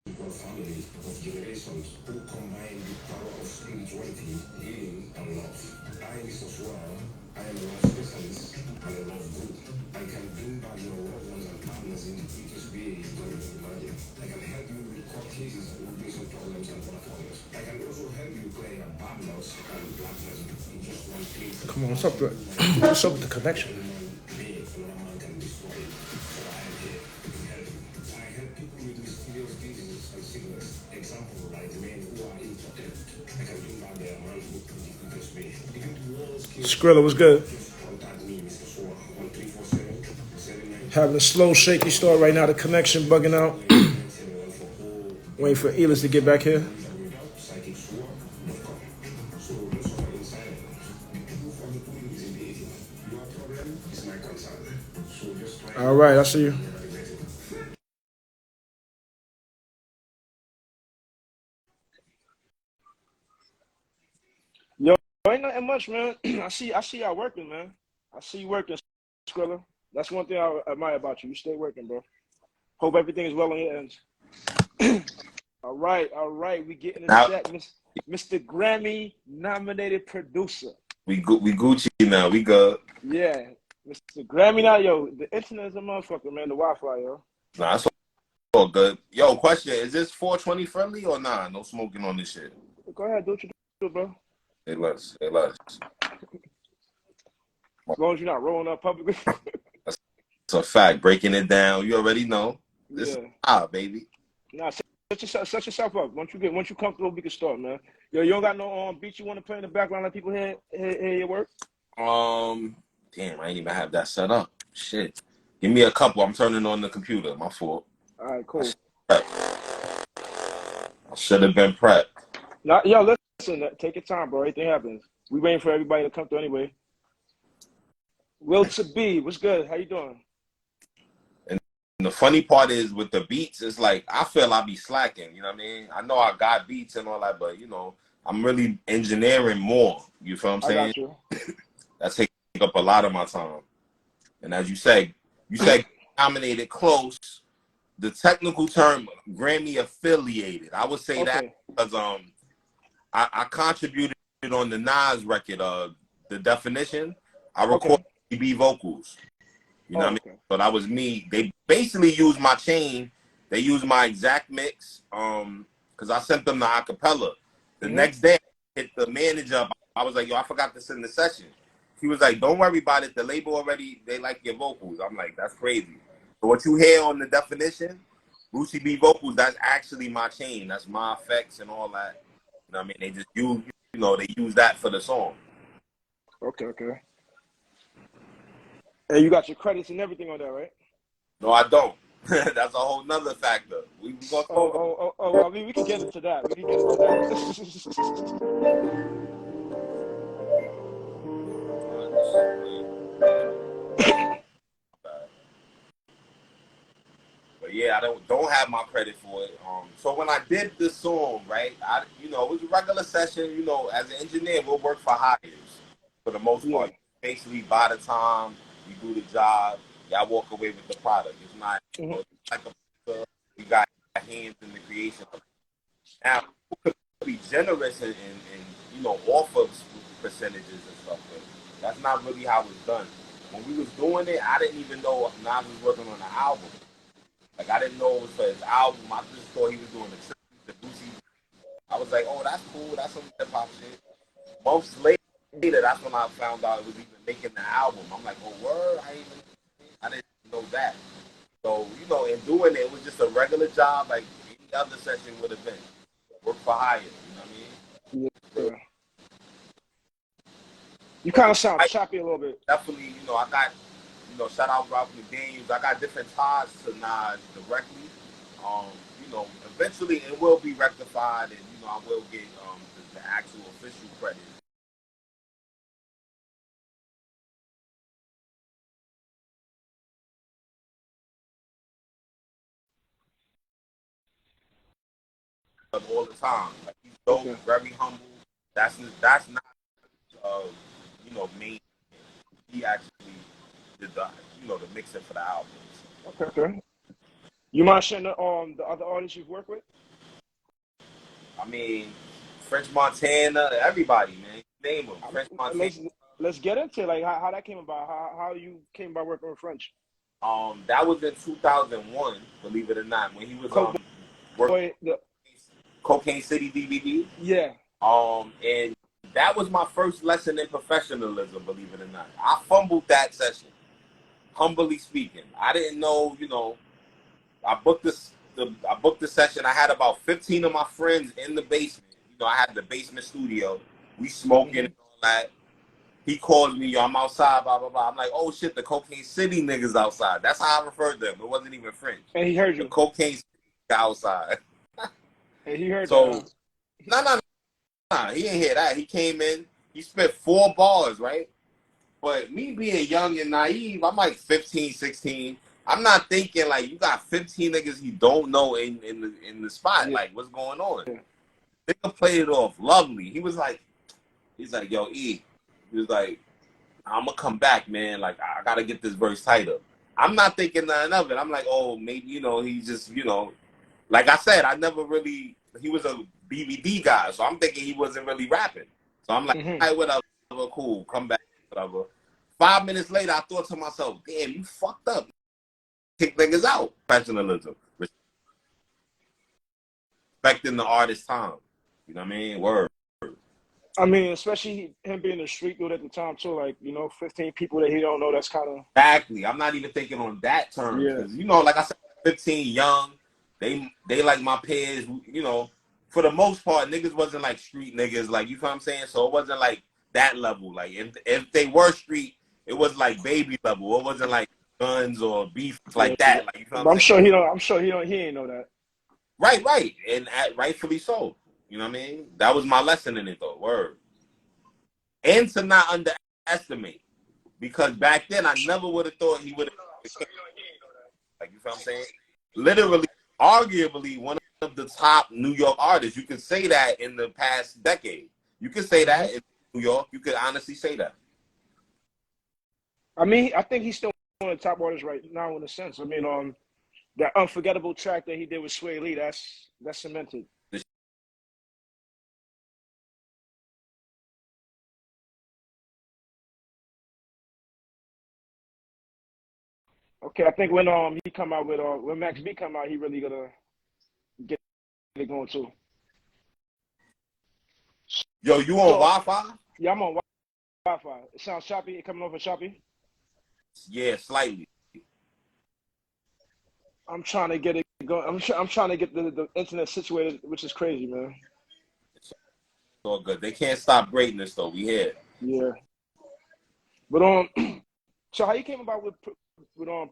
equal family of generations who combine the power of spirituality, healing, and love. I, Mr. Swan, I am a love specialist and a love group. I can bring back your loved ones and partners in the quickest way you can even imagine. I can help you with court cases and immigration problems and other problems. I can also help you clear your bad luck and black magic in just one place. Come on, what's up, bro? What's up with the connection? Another man can destroy it. So I am here to help you. I help people with mysterious diseases and sickness. Example, like men who are impotent. I can bring back their manhood in the quickest way. If it was Skrilla was good. just contact me, Mr. Swan, 1347 Having a slow, shaky start right now. The connection bugging out. Waiting for Elus to get back here. All right, I see you. Yo, ain't nothing much, man. I see y'all working, man. I see you working, Skrilla. That's one thing I admire about you. You stay working, bro. Hope everything is well on your ends. All right. We getting in Now set, Mr. Grammy nominated producer. we Gucci now. We good. Yeah, Mr. Grammy now, yo. The internet is a motherfucker, man. The Wi-Fi, yo. Nah, it's all good. Yo, question: is this 420 friendly or nah? No smoking on this shit. Go ahead, do what you do, bro. Elus. As long as you're not rolling up publicly. It's a fact. Breaking it down. You already know. This Yeah. is baby. Nah, set yourself up. Once you comfortable, we can start, man. Yo, you don't got no beats you want to play in the background, let people hear your work? Damn, I ain't even have that set up. Shit. Give me a couple. I'm turning on the computer. My fault. All right, cool. I should have been prepped. Now, yo, listen, take your time, bro. Everything happens. We waiting for everybody to come through anyway. Will to be, what's good? How you doing? And the funny part is with the beats, it's like I feel I be slacking. You know what I mean? I know I got beats and all that, but you know, I'm really engineering more. You feel what I'm saying? I got you. That takes up a lot of my time. And as you said nominated close. The technical term Grammy affiliated. I would say that because I contributed on the Nas record, The Definition. I recorded B vocals. You know what I mean? So that was me. They basically used my chain. They used my exact mix. Because I sent them the acapella. The next day, I hit the manager up. I was like, yo, I forgot to send the session. He was like, don't worry about it. The label already, they like your vocals. I'm like, that's crazy. So what you hear on The Definition, Brucey B vocals, that's actually my chain. That's my effects and all that. You know what I mean? They just use, they use that for the song. Okay. And you got your credits and everything on that, right? No, I don't. That's a whole nother factor. We gonna talk I mean, we can get into that. But yeah, I don't have my credit for it. So when I did this song, right, it was a regular session. As an engineer, we'll work for hires for the most part. Basically, by the time you do the job, y'all walk away with the product. It's not like you got hands in the creation of it. Now, we could be generous and offer percentages and stuff, but that's not really how it's done. When we was doing it, I didn't even know Nas was working on an album. Like, I didn't know it was for his album. I just thought he was doing the Boosie. I was like, oh, that's cool. That's some hip-hop shit. Months later, that's when I found out it was even making the album. I'm like, oh, word? I didn't know that. So, in doing it, it was just a regular job like any other session would have been. Work for hire, you know what I mean? Yeah. You kind of sound choppy a little bit. Definitely, I got, shout out Robert McDaniels. I got different ties to Nas directly. Eventually it will be rectified, and I will get the actual official credit. All the time, like, he's so very humble. That's not main. He actually did the the mixing for the album. Okay. You mind sharing the other artists you've worked with? I mean, French Montana, everybody, man. Name them. I mean, French Montana. let's get into it. Like how that came about. How you came about working with French. That was in 2001, believe it or not, when he was Coke working Boy, Cocaine City DVD. yeah. And that was my first lesson in professionalism, believe it or not. I fumbled that session, humbly speaking. I didn't know, I booked the session. I had about 15 of my friends in the basement. I had the basement studio. We smoking and all that. He calls me, yo, I'm outside, blah, blah, blah. I'm like, oh shit, the Cocaine City niggas outside. That's how I referred to them. It wasn't even French. And he heard The you. Cocaine City outside. And he heard So, that. no, he didn't hear that. He came in, he spit 4 bars, right? But me being young and naive, I'm like 15, 16. I'm not thinking like you got 15 niggas you don't know in the spot. Yeah. Like, what's going on? Nigga played it off lovely. He's like, yo, E. He was like, I'm gonna come back, man. Like, I gotta get this verse tighter. I'm not thinking nothing of it. I'm like, oh, maybe, he's just, like I said, he was a DVD guy, so I'm thinking he wasn't really rapping. So I'm like, all right, whatever, cool, come back, whatever. 5 minutes later, I thought to myself, damn, you fucked up. Kick niggas out. Professionalism. Respecting the artist's time. You know what I mean? Word. I mean, especially him being a street dude at the time too. Like, 15 people that he don't know. That's kind of Exactly. I'm not even thinking on that term because like I said, 15, young. They like my peers. For the most part, niggas wasn't like street niggas. Like, you know what I'm saying? So it wasn't like that level. Like if they were street, it was like baby level. It wasn't like guns or beef like that. Like, you know what I'm saying? I'm sure he ain't know that. Right, and rightfully so. You know what I mean? That was my lesson in it, though. Word. And to not underestimate, because back then I never would have thought he would have. Like, you know what I'm saying? Literally, arguably one of the top New York artists. You can say that in the past decade. You can say that in New York. You could honestly say that. I mean, I think he's still one of the top artists right now in a sense. I mean, that unforgettable track that he did with Sway Lee, that's cemented. Okay, I think when he come out with when Max B come out, he really gonna get it going too. Yo, you on Wi-Fi? Yeah, I'm on Wi-Fi. It sounds choppy. It coming over choppy? Yeah, slightly. I'm trying to get it going. I'm trying to get the internet situated, which is crazy, man. It's all good. They can't stop greatness, though. We here. Yeah. But so how you came about with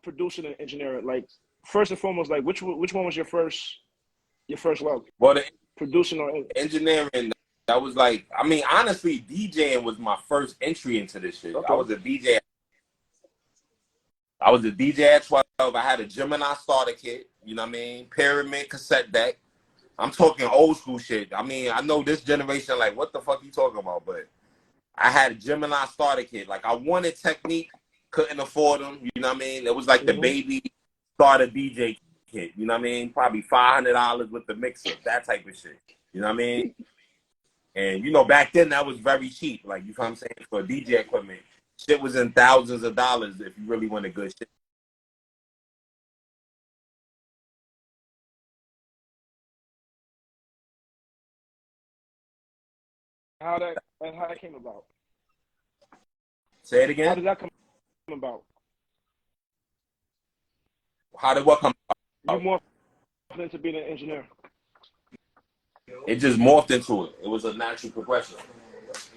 producing and engineering? Like, first and foremost, like which one was your first love? Well, the Producing or engineering, that was like, I mean, honestly, DJing was my first entry into this shit. okay. I was a DJ at 12. I had a Gemini starter kit, you know what I mean? Pyramid cassette deck. I'm talking old school shit. I mean, I know this generation, like, what the fuck you talking about? But I had a Gemini starter kit. Like, I wanted Technique, couldn't afford them, you know what I mean? It was like the baby starter DJ kit, you know what I mean? Probably $500 with the mixer, that type of shit, you know what I mean? And, back then, that was very cheap, like, you know what I'm saying, for DJ equipment. Shit was in thousands of dollars if you really wanted good shit. How that came about? Say it again? How did that come about? How did what come about? You morphed into being an engineer. It just morphed into it. It was a natural progression.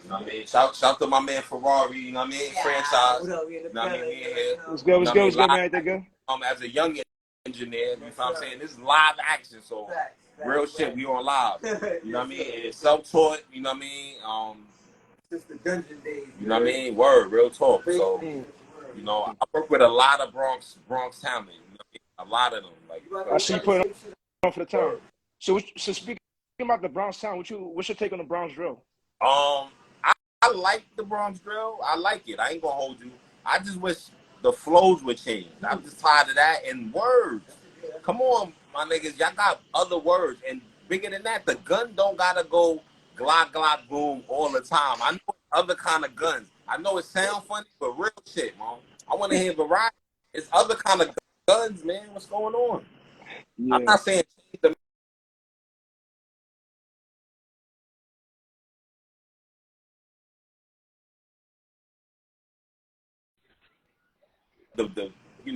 You know what I mean? Shout to my man Ferrari, you know what I mean? Franchise. You know what I mean? What's good, man? Everything good? As a young engineer, you know what I'm saying? This is live action, so real shit, we on live. You know what I mean? And it's self-taught, you know what I mean? Since the dungeon days. You know what I mean? Word, real talk. So, I work with a lot of Bronx talent. You know what I mean? A lot of them. Like, I see you put it on for the town. So speaking about the Bronx town, what's your take on the Bronx drill? I like the Bronx drill. I like it. I ain't gonna hold you. I just wish the flows would change. I'm just tired of that. And words. Come on, my niggas. Y'all got other words. And bigger than that, the gun don't gotta go glock, glock, boom all the time. I know other kind of guns. I know it sound funny, but real shit, man. I want to hear variety. It's other kind of guns, man. What's going on? I'm Yeah. not saying the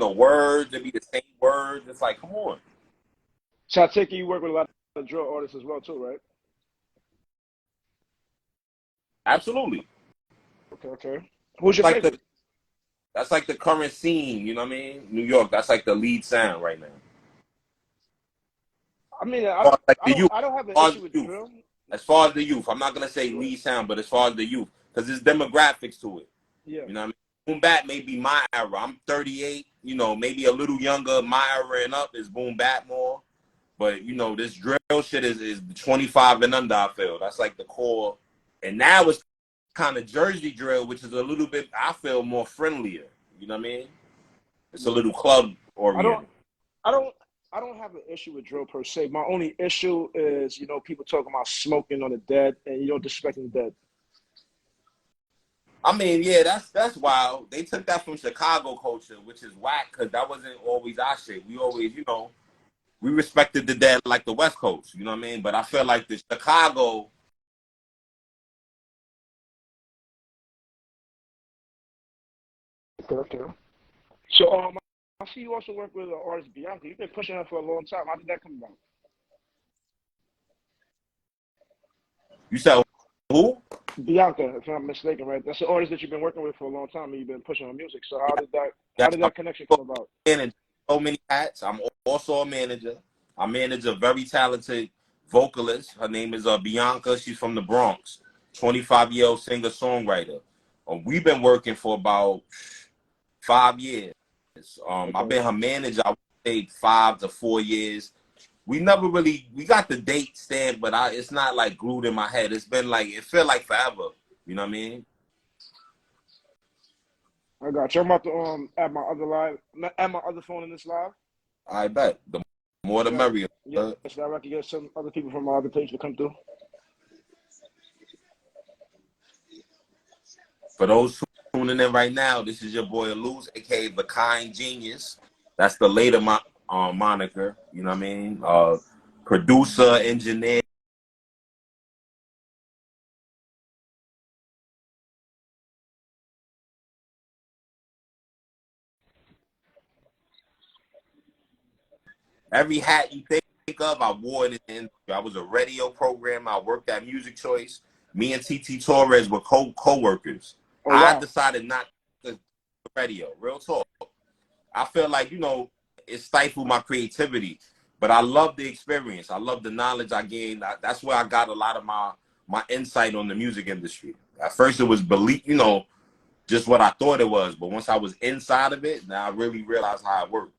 words, it be the same words. It's like, come on. So I take it you work with a lot of drill artists as well too, right? Absolutely. Okay. Who's your Like favorite? that's like the current scene, you know what I mean? New York, that's like the lead sound right now. I mean, Like the youth, I don't have as an far as issue the with youth, drill. as far as the youth, I'm not gonna say Right. lead sound, but as far as the youth, because there's demographics to it. Yeah. You know what I mean? Boom bap may be my era. I'm 38, maybe a little younger. My era and up is boom bap more. But this drill shit is 25 and under, I feel. That's like the core. And now it's kind of Jersey drill, which is a little bit, I feel, more friendlier. You know what I mean? It's a Yeah. little club I don't oriented. I don't I don't have an issue with drill per se. My only issue is, people talking about smoking on the dead and disrespecting the dead. I mean, yeah, that's wild. They took that from Chicago culture, which is whack because that wasn't always our shit. We always, we respected the dead like the West Coast. You know what I mean? But I feel like the Chicago. Okay. So I see you also work with the artist B.Ankha. You've been pushing her for a long time. How did that come about? You said who? B.Ankha, if I'm not mistaken, right? That's the artist that you've been working with for a long time and you've been pushing her music. So how Yeah, did that how that's did my that connection come about? manager. So many hats. I'm also a manager. I manage a very talented vocalist. Her name is B.Ankha. She's from the Bronx. 25-year-old singer songwriter. We've been working for about 5 years. I've Okay. been her manager. I would say 5 to 4 years. We got the date stamped, but it's not like glued in my head. It's been like it felt like forever. You know what I mean? I got you. I'm about to add my other phone in this live. I bet the more the So merrier. yes, that I can get some other people from my other page to come through. For those tuning in right now, this is your boy Elus, aka the Kind Genius. That's the later moniker. You know what I mean? Producer, engineer. Every hat you think of, I wore it in. I was a radio program. I worked at Music Choice. Me and TT Torres were co-workers. Oh I wow. decided not to radio. Real talk. I feel like, it stifled my creativity. But I love the experience. I love the knowledge I gained. That's where I got a lot of my insight on the music industry. At first it was just what I thought it was. But once I was inside of it, now I really realized how it worked.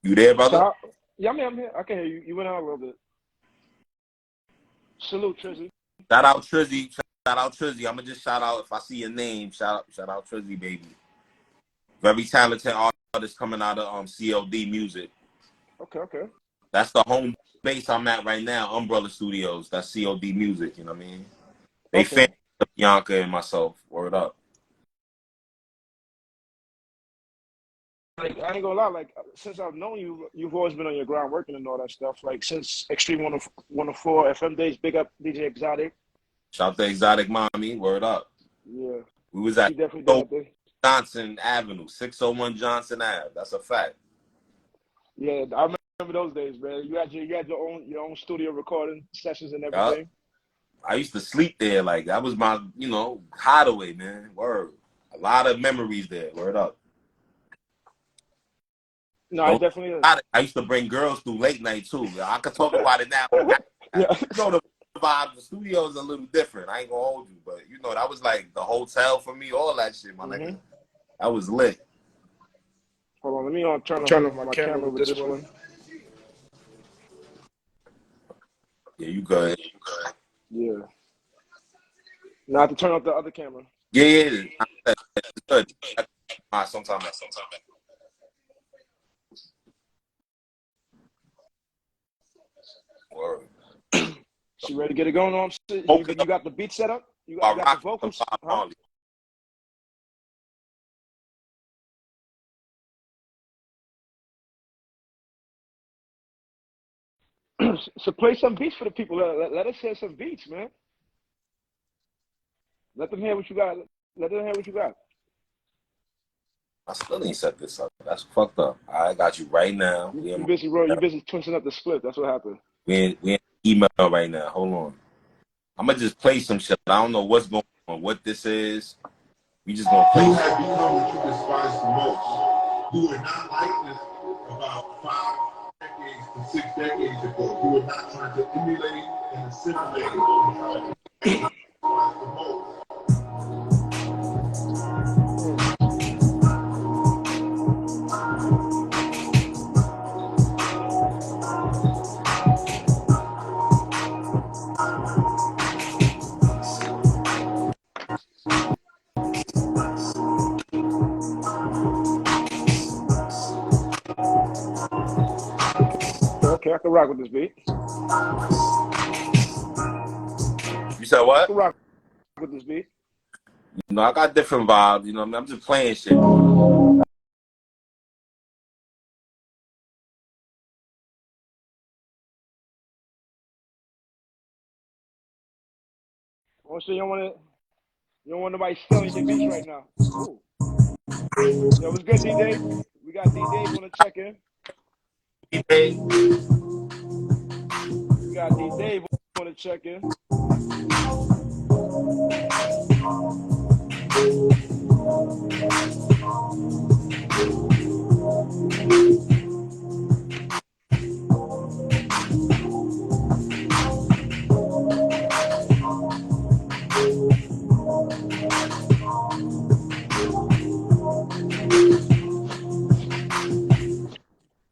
You there, brother? So yeah, I'm here. I can hear you. You went out a little bit. Salute, Trizzy. Shout out Trizzy. Shout out Trizzy. I'm gonna just shout out if I see your name. Shout out Trizzy, baby. Very talented artist coming out of CLD Music. Okay. That's the home base I'm at right now. Umbrella Studios. That's CLD Music. You know what I mean? They Okay. fan of B.Ankha and myself. Word up. Like I ain't gonna lie, like since I've known you, you've always been on your ground working and all that stuff. Like since Extreme 104 FM days, big up DJ Exotic. Shout out to Exotic Mommy. Word up. Yeah, We was she at definitely did her thing. Johnson Avenue, 601 Johnson Ave. That's a fact. Yeah, I remember those days, man. You had your own studio recording sessions and Yup. everything. I used to sleep there. Like that was my, hideaway, man. Word. A lot of memories there. Word up. No, it Don't definitely is. I used to bring girls through late night too. I could talk about it now. Yeah. The vibe. The studio is a little different. I ain't gonna hold you, but that was like the hotel for me. All that shit, my nigga. Mm-hmm. That was lit. Hold on, let me turn off Turn off my my camera camera with with this this one. one. Yeah, you good. Yeah. Now I have to turn off the other camera. Yeah, it's good. Sometime. Word. She ready to get it going on? You got the beat set up? You got the vocals? Huh? So play some beats for the people. Let us hear some beats, man. Let them hear what you got. Let them hear what you got. I still ain't set this up. That's fucked up. I got you right now. You busy, bro. You busy twisting up the split. That's what happened. We in email right now. Hold on. I'm gonna just play some shit. I don't know what's going on, what this is. We just gonna play. You have become what you despise the most. You were not like this about 5 decades to 6 decades ago. You were not trying to emulate and assimilate all the time. The most. Okay, I can rock with this beat. You said what? I can rock with this beat. You know, I got different vibes. You know, I'm just playing shit. Also, you don't want nobody stealing your beats right now. Ooh. Yo, what's good, D-Dave? We got D-Dave on the check-in. D-Dave. We got D-Dave on the check-in.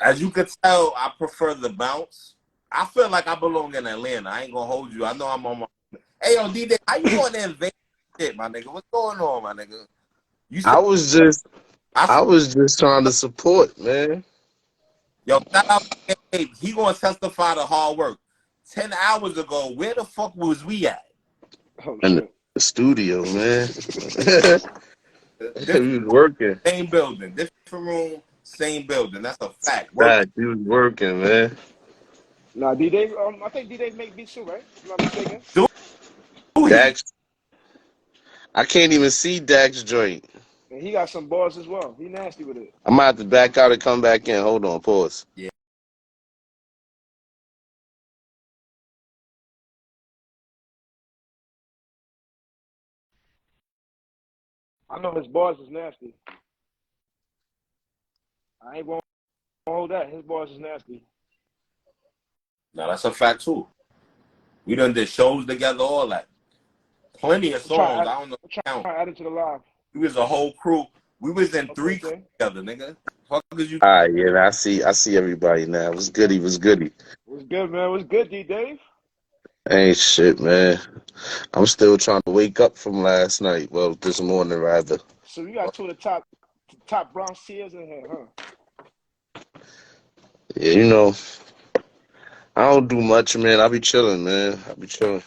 As you can tell, I prefer the bounce. I feel like I belong in Atlanta. I ain't gonna hold you. I know I'm on my. Hey, yo, D-Day, how you going to invade shit, my nigga? What's going on, my nigga? I was just trying to support, man. Yo, shout out to Dave. He gonna testify to hard work. 10 hours ago, where the fuck was we at? Oh, in the studio, man. He was working. Same building, different room, same building. That's a fact. He was working, man. Nah, D-Dave, I think D-Dave make beats too, right? If I'm not mistaken. Dax, I can't even see Dax joint. And he got some bars as well. He nasty with it. I might have to back out and come back in. Hold on, pause. Yeah. I know his bars is nasty. I ain't gonna hold that. His bars is nasty. Now that's a fact too. We done did shows together, all that. Plenty of songs. I don't know. Trying to add it to the live. We was a whole crew. We was in 3 together, nigga. Fuck is you? All right, yeah, I see everybody now. What's goody? What's goody? What's good, man? What's good, D-Dave? Ain't shit, man. I'm still trying to wake up from last night. Well, this morning rather. So you got 2 of the top Bronx tears in here, huh? Yeah, you know, I don't do much, man. I be chilling, man. I be chilling.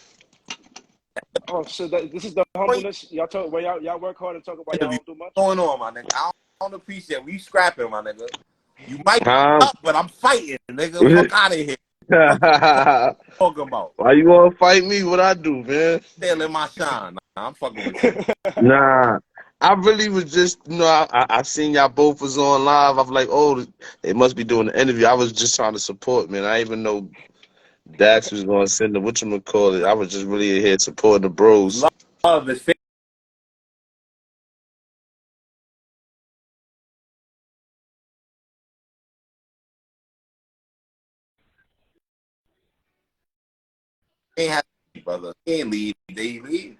Oh, so this is the humbleness y'all talk. Where y'all work hard and talk about y'all don't do much. What's going on, my nigga? I don't appreciate. We scrapping, my nigga. You might be up, but I'm fighting, nigga. Fuck out of here. Talking about? Why you wanna fight me? What I do, man? Stealing my shine. Nah, I'm fucking with you. Nah, I really was just, you know, I seen y'all both was on live. I was like, oh, they must be doing the interview. I was just trying to support, man. I didn't even know Dax was gonna send the whatchamacallit. I was just really here supporting the bros. Love is ain't have to, brother. He ain't leave. Dave leave.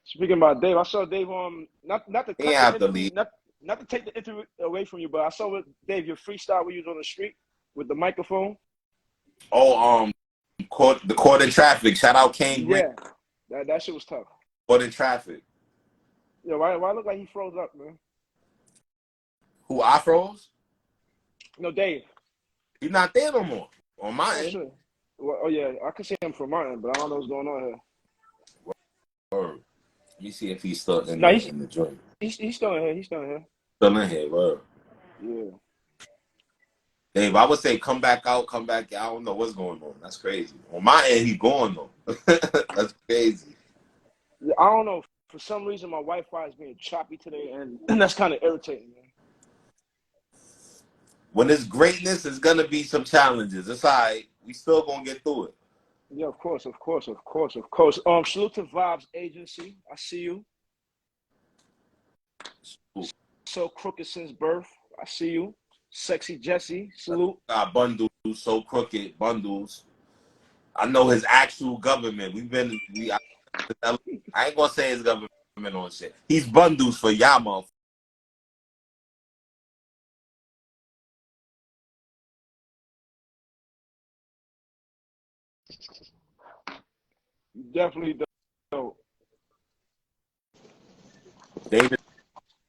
Speaking about Dave, I saw Dave not to cut He have the to leave. not to take the interview away from you, but I saw with Dave your freestyle we used on the street with the microphone. Oh, caught in traffic. Shout out Kane Green. That shit was tough. Or in traffic. Yeah, why look like he froze up, man? Who, I froze? No, Dave. He's not there no more. On my Oh end. shit. Well, oh yeah, I can see him from mine, but I don't know what's going on here. Word. Let me see if he's still in No, the joint. he's still in here. He's still in here. Still in here, word. Yeah. Dave, I would say come back out, come back. I don't know what's going on. That's crazy. On my end, he's gone though. That's crazy. Yeah, I don't know. For some reason, my Wi-Fi is being choppy today, and that's kind of irritating, man. When it's greatness, it's gonna be some challenges. It's all right. We still gonna get through it. Yeah, of course. Salute to Vibes Agency. I see you. So crooked since birth. I see you. Sexy Jesse. Salute. Bundles, so crooked bundles. I know his actual government. I ain't gonna say his government on shit. He's bundles for y'all, motherfuckers. Definitely don't. David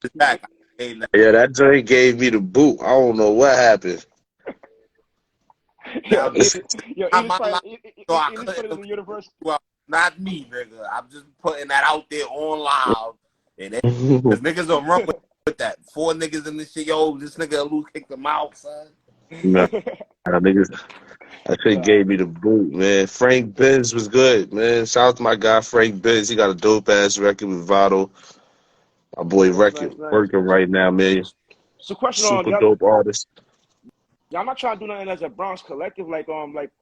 is back. Yeah, that joint gave me the boot. I don't know what happened. Now, this is not Elus my life, so I put it in the universe. well, not me, nigga. I'm just putting that out there on live. And because niggas don't run with that. 4 niggas in this shit, yo, this nigga Elus kicked him out, son. Nah, niggas, that shit gave me the boot, man. Frank Benz was good, man. Shout out to my guy Frank Benz. He got a dope ass record with Vado. My boy record Nice. working right now, man. So question on Super dope artist. y'all not trying to do nothing as a Bronx collective, like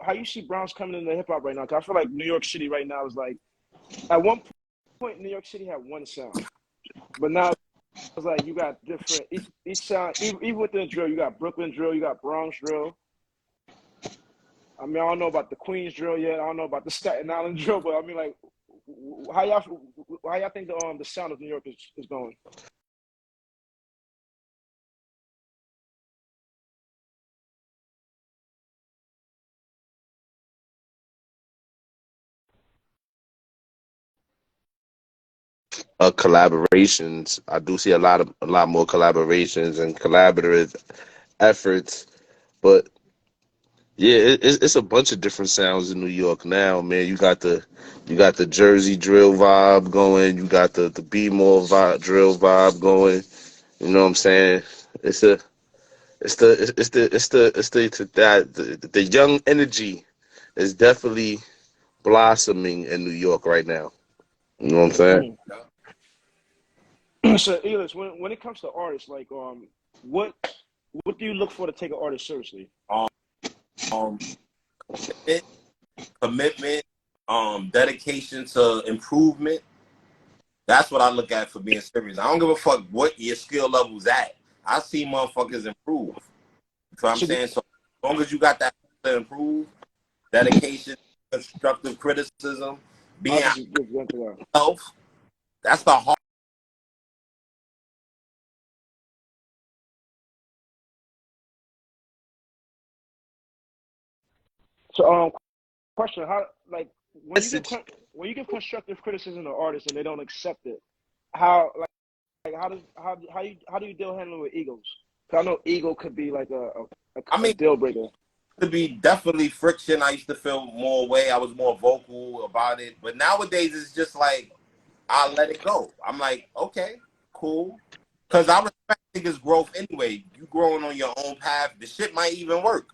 how you see Bronx coming into hip hop right now? Cause I feel like New York City right now is like at one point New York City had one sound, but now it's like you got different each sound. Even within the drill, you got Brooklyn drill, you got Bronx drill. I mean, I don't know about the Queens drill yet. I don't know about the Staten Island drill, but I mean, like, how y'all think the sound of New York is going? Collaborations. I do see a lot more collaborations and collaborative efforts, but yeah, it's a bunch of different sounds in New York now, man. You got the Jersey drill vibe going. You got the B-more drill vibe going. You know what I'm saying? It's a the young energy is definitely blossoming in New York right now. You know what I'm saying? So, Elus, when it comes to artists, like, what do you look for to take an artist seriously? Um, commitment, dedication to improvement. That's what I look at for being serious. I don't give a fuck what your skill level's at. I see motherfuckers improve. You know what I'm saying? So as long as you got that to improve, dedication, constructive criticism, being yourself, that's the hard. So, question: How, like, when you give constructive criticism to artists and they don't accept it, how do you handle with egos? Cause I know ego could be like a deal breaker. To be definitely friction. I used to feel more way. I was more vocal about it, but nowadays it's just like I let it go. I'm like, okay, cool, because I respect niggas' growth anyway. You growing on your own path, the shit might even work.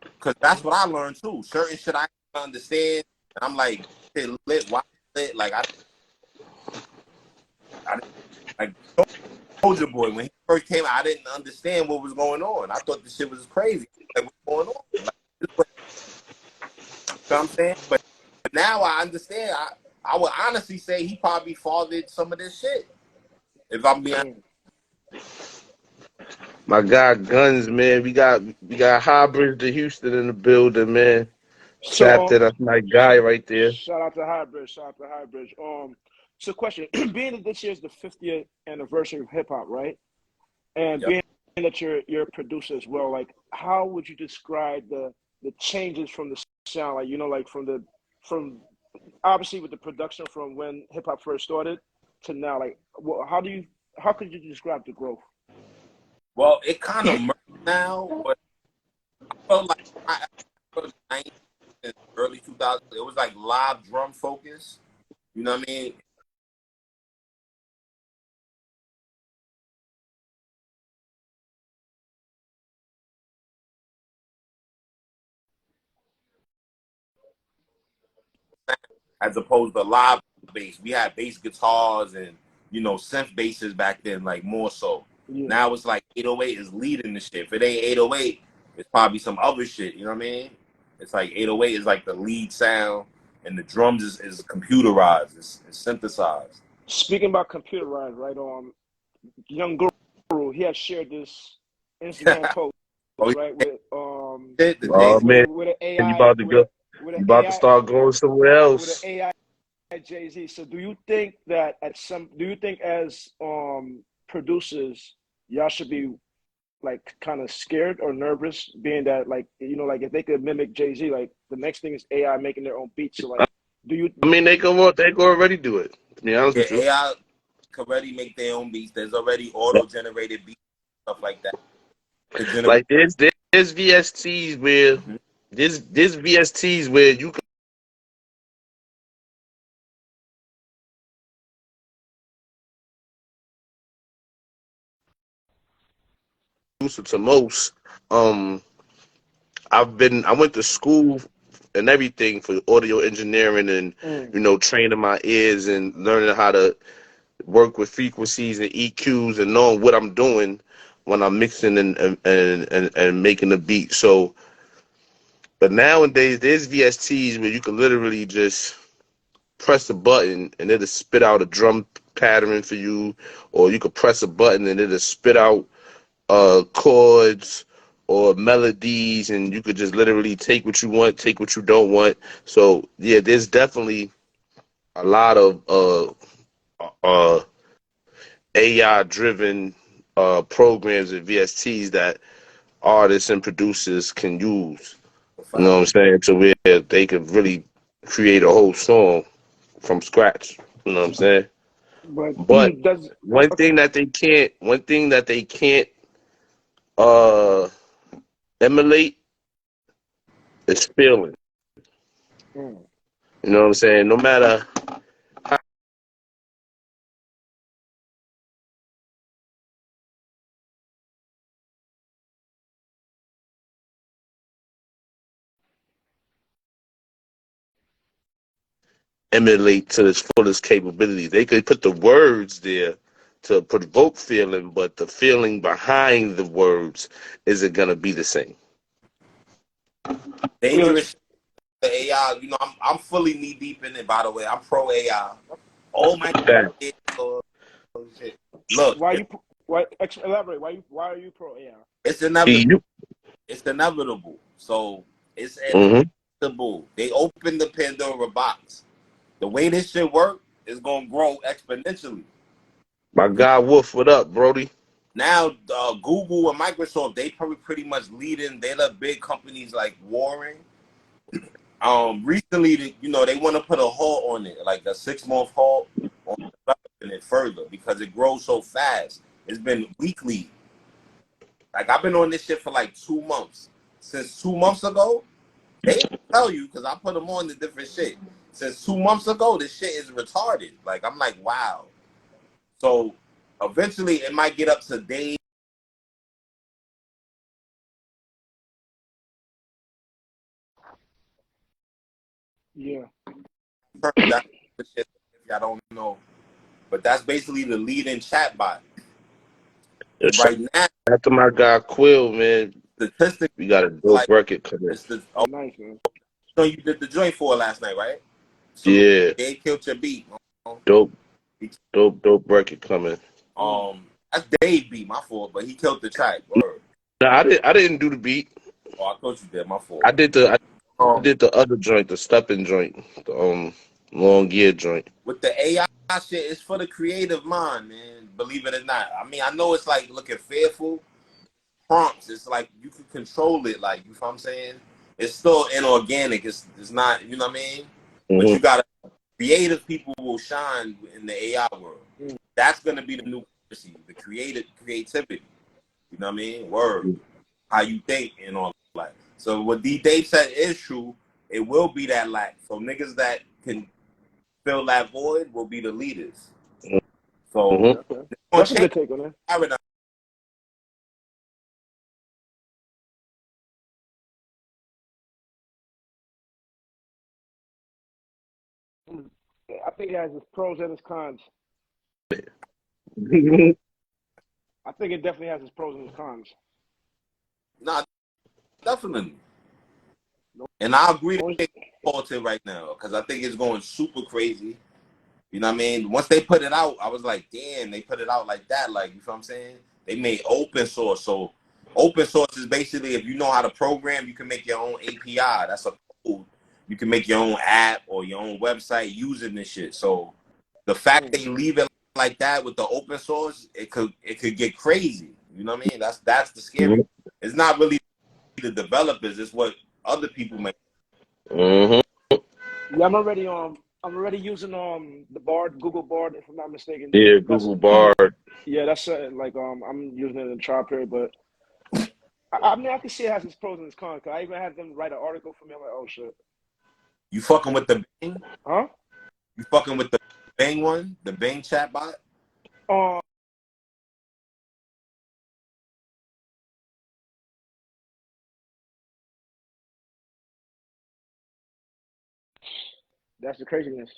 Because that's what I learned too. Certain shit I didn't understand, and I'm like, hey, lit, why lit? Like I like Soldier Boy when he first came out, I didn't understand what was going on. I thought the shit was crazy. Like what's going on? Like, you know what I'm saying? But now I understand. I would honestly say he probably fathered some of this shit. If I'm being honest. My guy Guns, man. We got Hybrid to Houston in the building, man. Tapped it. That's my guy right there. Shout out to Hybrid. So question: being that this year is the 50th anniversary of hip hop, right? And being that you're a producer as well, like how would you describe the changes from the sound, like like from obviously with the production from when hip hop first started to now, like, how could you describe the growth? Well, it kind of merged now, but I felt like I early 90s and early 2000s, it was like live drum focus. You know what I mean? As opposed to live bass. We had bass guitars and synth basses back then, like more so. Yeah. Now it's like 808 is leading the shit. If it ain't 808, it's probably some other shit. You know what I mean? It's like 808 is like the lead sound, and the drums is computerized. It's synthesized. Speaking about computerized, right? Young Guru, he had shared this Instagram post, Oh, right, with shit, the Oh Jay-Z. man, with an you AI about to go? with You an about to AI start going somewhere with an else? AI Jay-Z. So do you think that do you think as producers, y'all should be like kind of scared or nervous, being that, like, like if they could mimic Jay-Z, like the next thing is AI making their own beats. So like, do you? I mean, they can already do it. To be honest Yeah, with you, AI can already make their own beats. There's already auto-generated beats, stuff like that. To generate. like there's VSTs where Mhm. there's VSTs where you can use it to most. Um, I went to school and everything for audio engineering and Mm, training my ears and learning how to work with frequencies and EQs and knowing what I'm doing when I'm mixing and making the beat. So, but nowadays there's VSTs where you can literally just press a button and it'll spit out a drum pattern for you, or you could press a button and it'll spit out chords or melodies, and you could just literally take what you want, take what you don't want. So yeah, there's definitely a lot of AI driven programs and VSTs that artists and producers can use. You know what I'm saying? To where they could really create a whole song from scratch. You know what I'm saying? but But does okay. one thing that they can't uh emulate is feeling. Mm. You know what I'm saying? No matter emulate to its fullest capability. They could put the words there to provoke feeling, but the feeling behind the words isn't gonna be the same. Dangerous the AI. I'm fully knee deep in it. By the way, I'm pro AI. Oh my That God. Oh, shit. Look, Why you? Why elaborate? Why are you pro AI? it's inevitable. you. It's inevitable. So it's Mm-hmm. inevitable. They opened the Pandora box. The way this shit work is gonna grow exponentially. My guy Wolf, what up, Brody? Now, Google and Microsoft, they probably pretty much leading. They're the big companies like warring. Recently, they want to put a halt on it, like a 6-month halt on developing it further because it grows so fast. It's been weekly. Like I've been on this shit for like 2 months. Since 2 months ago, they tell you because I put them on the different shit. Since 2 months ago, this shit is retarded. Like I'm like, wow. So eventually, it might get up to days. Yeah. That's the shit if y'all don't know. But that's basically the leading chatbot. And Shout right now, out to my guy Quill, man. statistics We got a dope like record coming. it's the Oh, nice, man. so you did the joint for last night, right? Salute. Yeah, They killed your beat. dope, dope record coming. Mm. That's Dave beat, my fault, but he killed the track. Word. No, I didn't do the beat. Oh, I thought you did, my fault. I did the I Um, did the other joint, the stepping joint, the long gear joint. with the AI shit, it's for the creative mind, man. Believe it or not. I mean, I know it's like looking fearful. Prompts, it's like you can control it. Like you know what I'm saying? It's still inorganic. It's not. You know what I mean? But you Mm-hmm. got creative people will shine in the AI world. That's gonna be the new currency, the creativity. You know what I mean? Word, how you think and all that. So what D Dave said is true. It will be that lack. So niggas that can fill that void will be the leaders. So Mm-hmm. Okay. it's gonna That's a change good take on that. paradigm. I think it has its pros and its cons. I think it definitely has its pros and its cons. Nah, definitely. No, And I agree no, with Paulton right now because I think it's going super crazy. You know what I mean? Once they put it out, I was like, damn, they put it out like that. Like, you know what I'm saying? They made open source. So open source is basically if you know how to program, you can make your own API. That's a code. You can make your own app or your own website using this shit. So the fact they leave it like that with the open source, it could get crazy. You know what I mean? That's the scary. It's not really the developers, it's what other people make. Mm-hmm. yeah, I'm already using the Bard, Google Bard, if I'm not mistaken. Yeah, That's Google Bard. yeah, that's like I'm using it in the trial period, but I mean I can see it has its pros and its cons. 'Cause I even had them write an article for me. I'm like, oh shit, You fucking with the Bing? huh? You fucking with the Bing one? The Bing chatbot? Um, that's the craziness.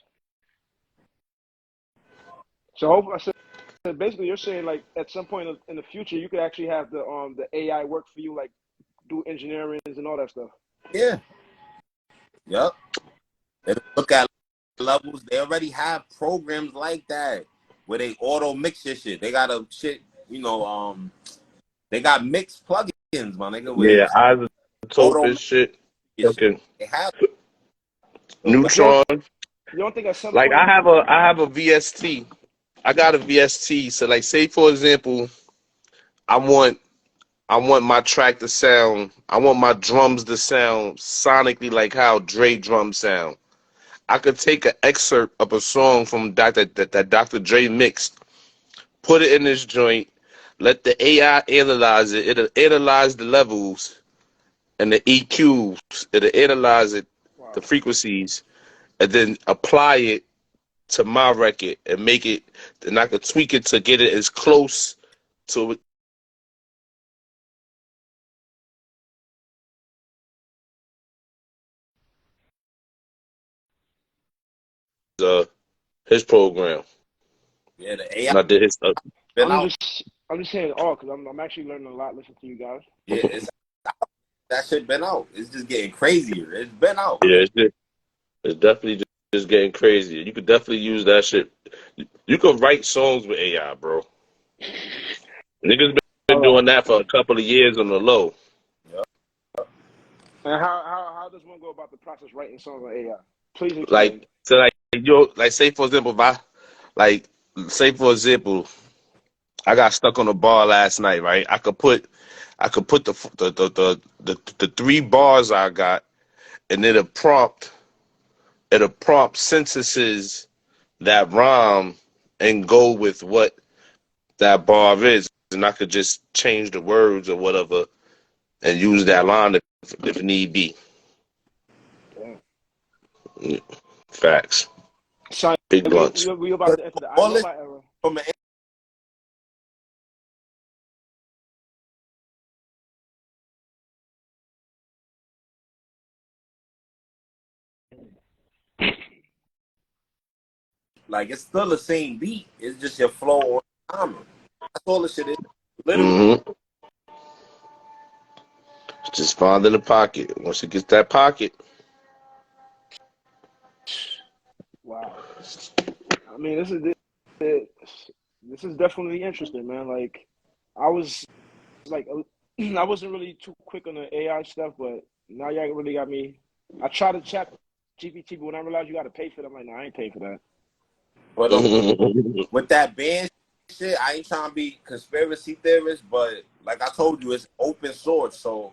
So I said basically you're saying like at some point in the future you could actually have the AI work for you, like do engineering and all that stuff. Yeah. Yep. They look at levels. They already have programs like that where they auto mix your shit. They got a shit, they got mixed plugins, my nigga, where you Yeah, auto Isotopus mix shit. your shit. Fucking They have so But Neutron. you don't think at some Like point I have a VST. I got a VST. So like say for example, I want my track to sound, I want my drums to sound sonically like how Dre drums sound. I could take an excerpt of a song from that Dr. Dre mixed, put it in this joint, let the AI analyze it. It'll analyze the levels and the EQs. It'll analyze it, the wow. frequencies, and then apply it to my record and make it, and I could tweak it to get it as close to uh, his program. yeah, the AI And I did his stuff. been out. I'm just saying all because I'm actually learning a lot listening to you guys. Yeah, it's that shit been out. It's just getting crazier. It's been out. Yeah, it's definitely just getting crazier. You could definitely use that shit. You could write songs with AI, bro. Niggas been All right. doing that for a couple of years on the low. Yep. And how does one go about the process writing songs on AI? Please explain. Like so, like say for example, if I like say for example, I got stuck on a bar last night, right? I could put the 3 bars I got, and it'll prompt synthesis that rhyme and go with what that bar is, and I could just change the words or whatever and use that line if need be. Damn. Yeah, facts. So Big blunts. we about to enter the All this iRobot era. from an like it's still the same beat. It's just your flow on timing. That's all the shit is. Literally. Mm-hmm. Just find in the pocket. Once it gets that pocket, Wow. I mean, this is definitely interesting, man. Like, I was like, I wasn't really too quick on the AI stuff, but now y'all really got me. I tried to chat GPT, but when I realized you got to pay for it, I'm like, no, I ain't paying for that. But mm-hmm. with that band shit, I ain't trying to be conspiracy theorist, but like I told you, it's open source. So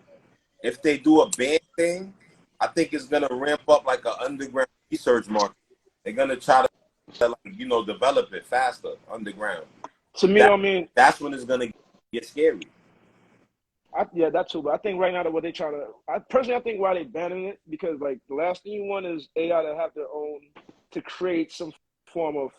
if they do a band thing, I think it's gonna ramp up like an underground research market. They're gonna try to develop it faster underground. To me, I mean, that's when it's gonna get scary. Yeah, that too. But I think right now that what they trying to, I think why they banning it because like the last thing you want is AI to have their own to create some form of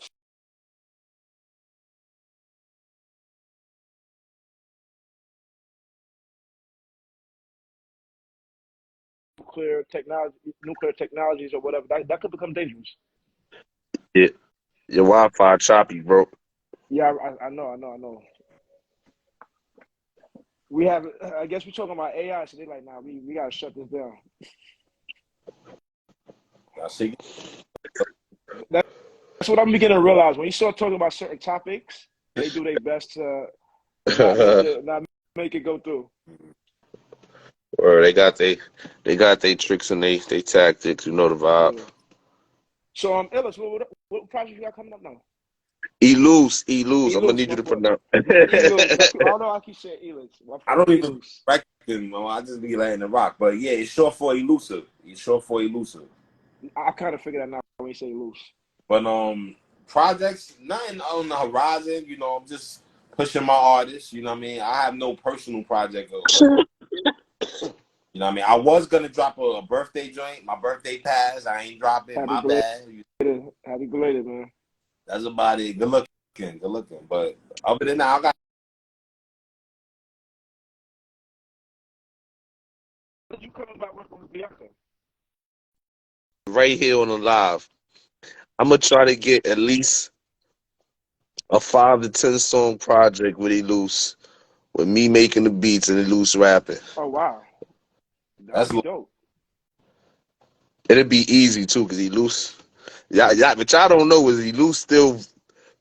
nuclear technologies or whatever. That could become dangerous. Yeah, your Wi-Fi choppy, bro. Yeah, I know. We have, I guess we're talking about AI, so they're like, nah, we gotta shut this down. I see. That's what I'm beginning to realize. When you start talking about certain topics, they do their best to not make it go through. Or they got they tricks and they tactics. You know the vibe. Yeah. So Ellis, what project you got coming up now? Elus. I'm gonna Elus, need my you to fault. pronounce. Elus. I don't know. I keep saying Elus. I don't even correct him. I just be letting it rock. But yeah, it's short for elusive. I kind of figured that now when you say loose. But projects, nothing on the horizon. You know, I'm just pushing my artists. You know what I mean? I have no personal project. You know what I mean? I was gonna drop a birthday joint. My birthday passed. I ain't dropping. My bad. Happy belated, man. That's about it. Good looking. But other than that, I got. Did you come about working with B.Ankha? Right here on the live. I'm gonna try to get at least a 5 to 10 song project with Elus, with me making the beats and Elus rapping. Oh wow, That's dope. It'll be easy too, cause Elus. Yeah, but y'all don't know is Elus still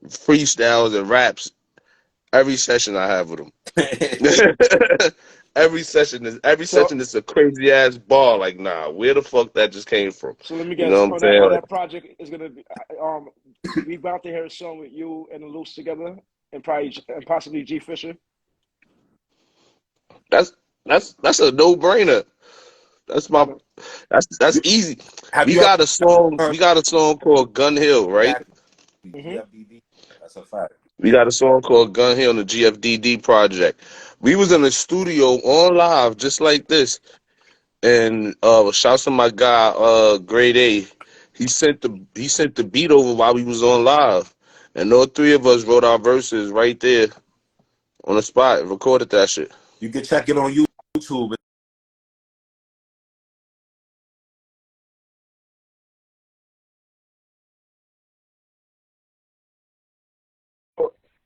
freestyles and raps every session I have with him. every session is a crazy ass bar. Like, nah, where the fuck that just came from? So let me You guess. know what I'm saying? That project is gonna be we about to hear a song with you and Elus together, and possibly G Fisher. That's a no brainer. That's easy. We got a song called Gun Hill, right? GFDD. That's a fact. We got a song called Gun Hill on the GFDD project. We was in the studio on live just like this. And shouts to my guy, Grade A. He sent the beat over while we was on live. And all three of us wrote our verses right there on the spot and recorded that shit. You can check it on YouTube.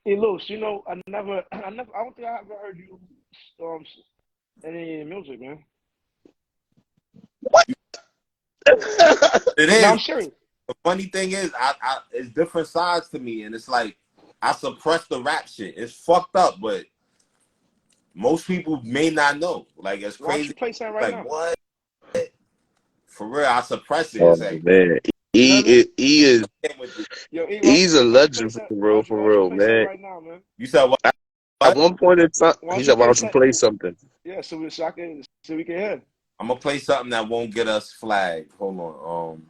Elus, you know, I don't think I ever heard you any music, man. What? It is. No, I'm serious. The funny thing is, I it's different sides to me, and it's like I suppress the rap shit. It's fucked up, but most people may not know. Like it's crazy. Why don't you play something right now? What? For real, I suppress it. Oh, it's like, man. He's a legend for real, man. Right now, man. You said what? At one point in time, he said, "Why don't you play something?" Yeah, so we can hear. I'm gonna play something that won't get us flagged. Hold on.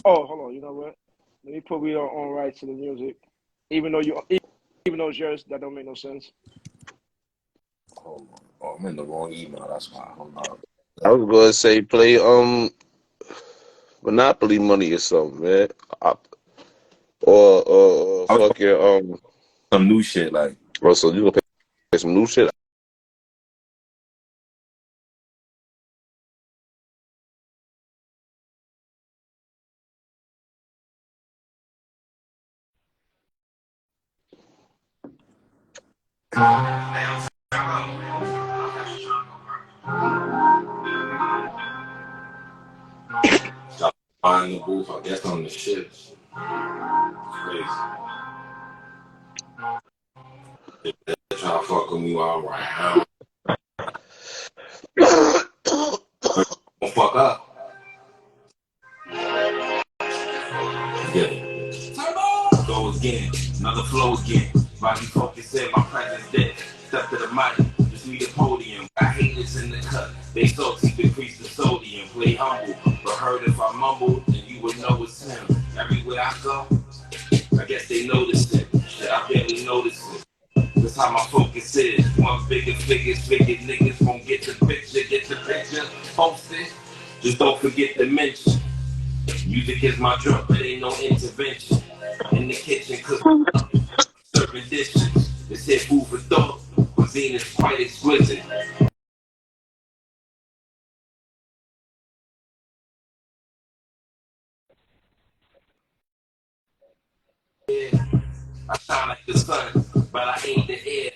Oh, hold on. You know what? Let me put we on right to the music, even though it's yours. That don't make no sense. Hold on. Oh, I'm in the wrong email. That's why. Hold on. I was gonna say play Monopoly Money or something, man. Or fuck your some new shit like. Russell, you gonna play some new shit? Behind the booth, I guess on the ships. Crazy. They try to fuck with me while I'm right now. Don't fuck up. Yeah. Go again, another flow again. Body focus in, my presence dead. Step to the mic, just need a podium. I hate this in the cut. They salty, decrease the sodium. Play humble, but heard if I mumble, then you would know it's him. Everywhere I go, I guess they notice it. That I barely notice it. That's how my focus is. One bigger figures, figure niggas won't get the picture, post it. Just don't forget to mention. Music is my drug, but ain't no intervention. In the kitchen, cooking up, serving dishes. It's here food for thought. Cuisine is quite exquisite. I shine like the sun, but I ain't the air.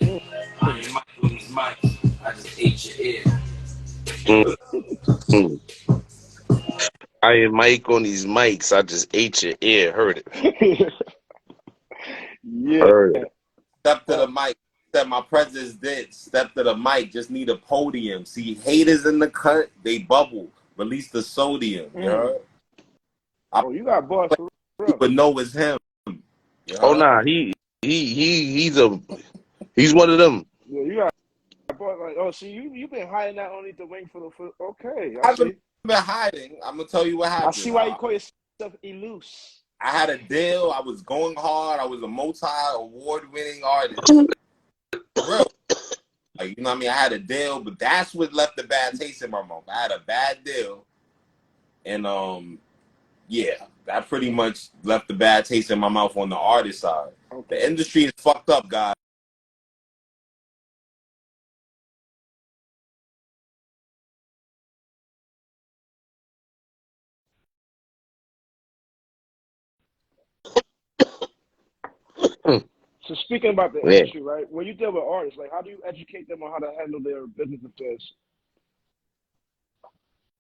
I ain't Mike with these mics. I just ate your ear. Mm. I am Mike on these mics. I just ate your ear. Heard it. Yeah. Heard it. Step to the mic. Said my president's dead. Step to the mic. Just need a podium. See, haters in the cut, they bubble. Release the sodium. You heard? Oh, you got boss for real. You would know it's him. Oh nah, he's one of them. Yeah, you got boss like. Oh, see, you been hiding that only to wait for the. Okay, I I haven't see. been hiding. I'm gonna tell you what happened. I see why you call yourself Elus. I had a deal. I was going hard. I was a multi-award-winning artist. Real. Like, you know what I mean? I had a deal, but that's what left the bad taste in my mouth. I had a bad deal. And yeah, that pretty much left the bad taste in my mouth on the artist side. Okay. The industry is fucked up, guys. So speaking about the industry, right? When you deal with artists, like how do you educate them on how to handle their business affairs?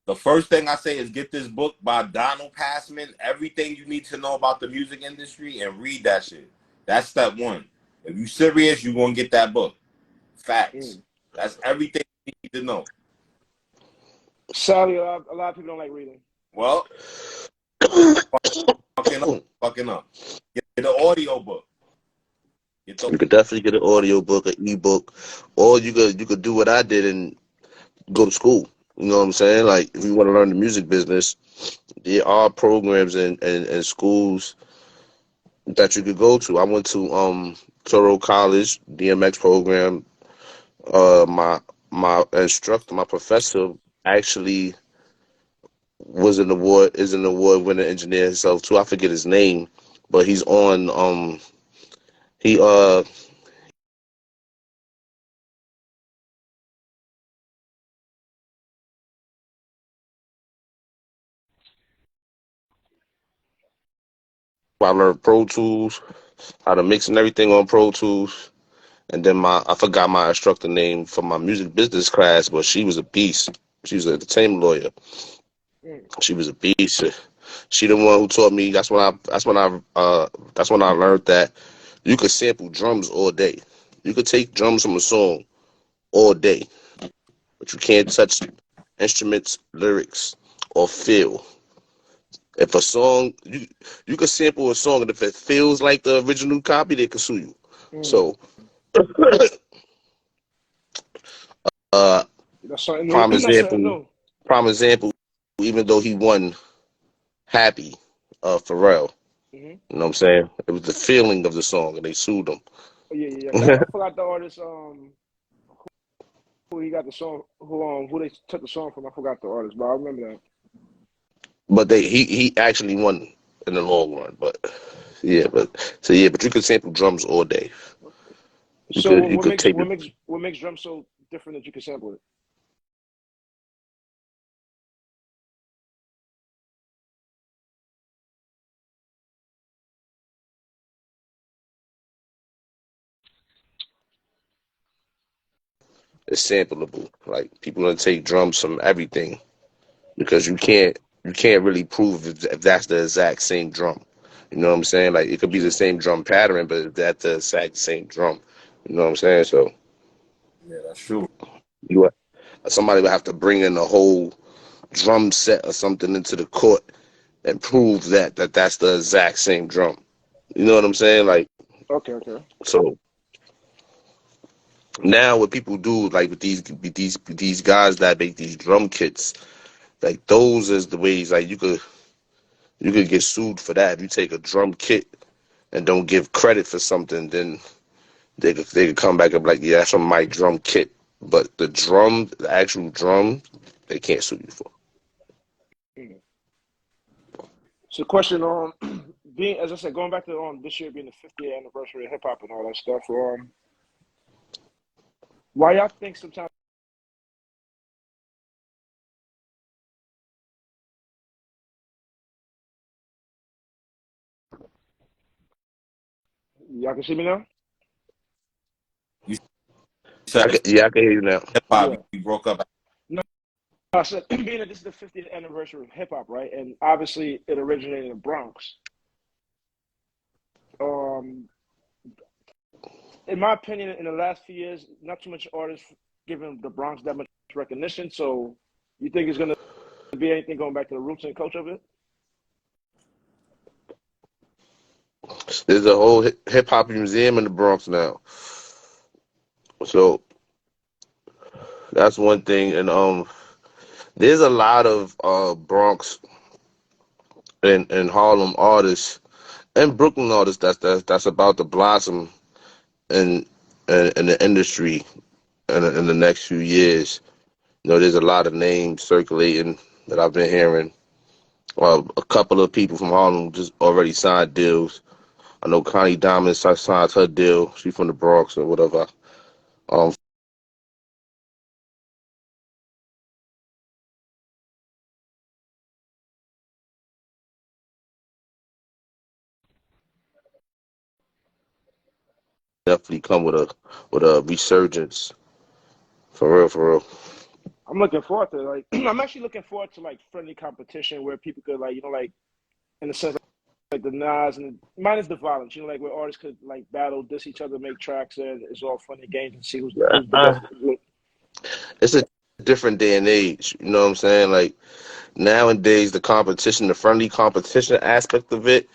The first thing I say is get this book by Donald Passman, Everything You Need to Know About the Music Industry, and read that shit. That's step one. If you're serious, you're going to get that book. Facts. That's everything you need to know. Sadly, a lot of people don't like reading. Well, fucking up. Get an audio book. You could definitely get an audio book, an ebook, or you could do what I did and go to school. You know what I'm saying? Like if you want to learn the music business, there are programs and schools that you could go to. I went to Toro College DMX program. My instructor, my professor, actually is an award-winning engineer himself too. I forget his name, but he's on he I learned Pro Tools, how to mix and everything on Pro Tools. And then I forgot my instructor name for my music business class, but she was a beast. She was an entertainment lawyer. She was a beast. She the one who taught me. That's when I learned that you could sample drums all day. You could take drums from a song all day, but you can't touch instruments, lyrics, or feel. If a song, you could sample a song, and if it feels like the original copy, they could sue you. So, prime example, even though he won Happy, Pharrell, you know what I'm saying? It was the feeling of the song, and they sued him. Yeah. I forgot the artist. Who he got the song? Who they took the song from? I forgot the artist, but I remember that. But he actually won in the long run. But but you could sample drums all day. What makes drums so different that you can sample it? It's sampleable. Like people gonna take drums from everything because you can't really prove if that's the exact same drum. You know what I'm saying? Like it could be the same drum pattern, but if that's the exact same drum, you know what I'm saying? So yeah, that's true. Somebody would have to bring in a whole drum set or something into the court and prove that that's the exact same drum. You know what I'm saying? Like Okay. So Now what people do, like with these guys that make these drum kits, like those is the ways like you could get sued for that. If you take a drum kit and don't give credit for something, then they could come back and be like, yeah, that's from my drum kit. But the actual drum, they can't sue you for. So, question on being, as I said, going back to this year being the 50th anniversary of hip hop and all that stuff. Why y'all think sometimes y'all can see me now? You said Yeah, I can hear you now. hip hop, Yeah. you broke up. No, I said being that this is the 50th anniversary of hip hop, right? And obviously it originated in the Bronx. Um, in my opinion, in the last few years, not too much artists giving the Bronx that much recognition. So, you think it's gonna be anything going back to the roots and culture of it? There's a whole hip hop museum in the Bronx now. So that's one thing. And there's a lot of Bronx and Harlem artists and Brooklyn artists that's about to blossom in in the industry in the next few years. There's a lot of names circulating that I've been hearing. A couple of people from Harlem just already signed deals. I know Connie Diamond signed her deal. She's from the Bronx or whatever. Um, Definitely come with a resurgence for real, for real. I'm looking forward to I'm actually looking forward to friendly competition where people could in a sense like the Nas and minus the violence, where artists could battle, diss each other, make tracks, and it's all fun and games and see who's the best. It's a different day and age. You know what I'm saying? Like nowadays, the friendly competition aspect of it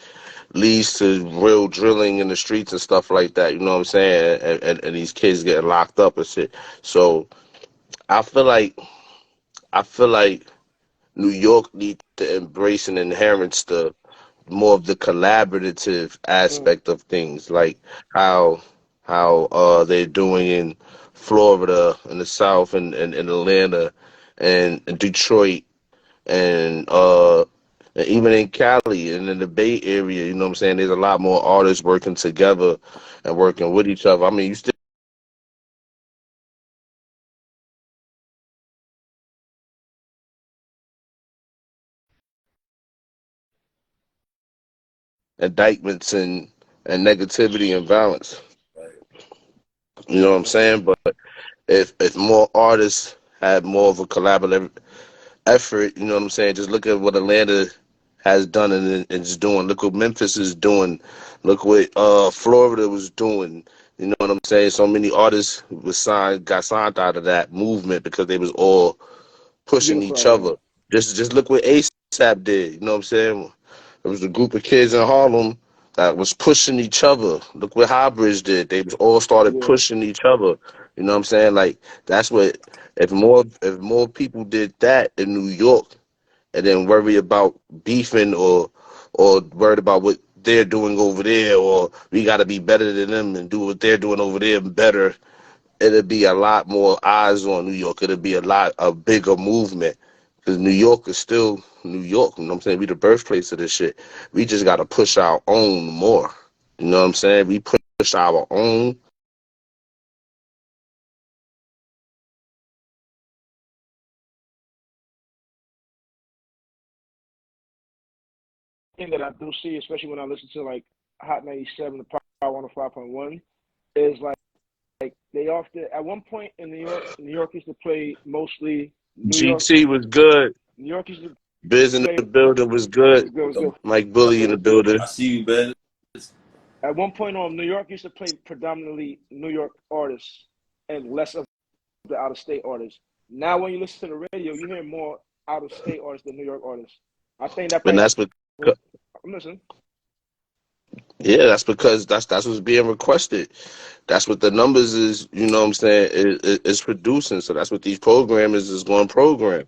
leads to real drilling in the streets and stuff like that. You know what I'm saying? And these kids getting locked up and shit. So I feel like I feel like New York needs to embrace and inherit the more of the collaborative Mm, aspect of things, like how they're doing in Florida, in the South, and in Atlanta, and Detroit, and even in Cali and in the Bay Area. You know what I'm saying? There's a lot more artists working together and working with each other. I mean, you still indictments and negativity and violence. You know what I'm saying? But if more artists had more of a collaborative effort, you know what I'm saying? Just look at what Atlanta has done and is doing. Look what Memphis is doing. Look what Florida was doing. You know what I'm saying? So many artists got signed out of that movement because they was all pushing each Unify, yeah. other. Just look what ASAP did. You know what I'm saying? There was a group of kids in Harlem that was pushing each other. Look what Highbridge did. They was all started Yeah. pushing each other. You know what I'm saying? Like that's what if more people did that in New York and then worry about beefing or worried about what they're doing over there or we got to be better than them and do what they're doing over there better, it'll be a lot more eyes on New York. It'll be a bigger movement because New York is still New York. You know what I'm saying? We the birthplace of this shit. We just got to push our own more. You know what I'm saying? We push our own. Thing that I do see, especially when I listen to Hot 97, the Power 105.1, is they often at one point in New York used to play mostly GT was good. New York used to Biz in play the building was good. was good. Mike Bully in the building. I see you, man. At one point New York used to play predominantly New York artists and less of the out of state artists. Now when you listen to the radio, you hear more out of state artists than New York artists. I think that And plays. that's what I'm listening. Yeah, that's because that's what's being requested. That's what the numbers is. You know what I'm saying? Is producing. So that's what these programmers is going to program.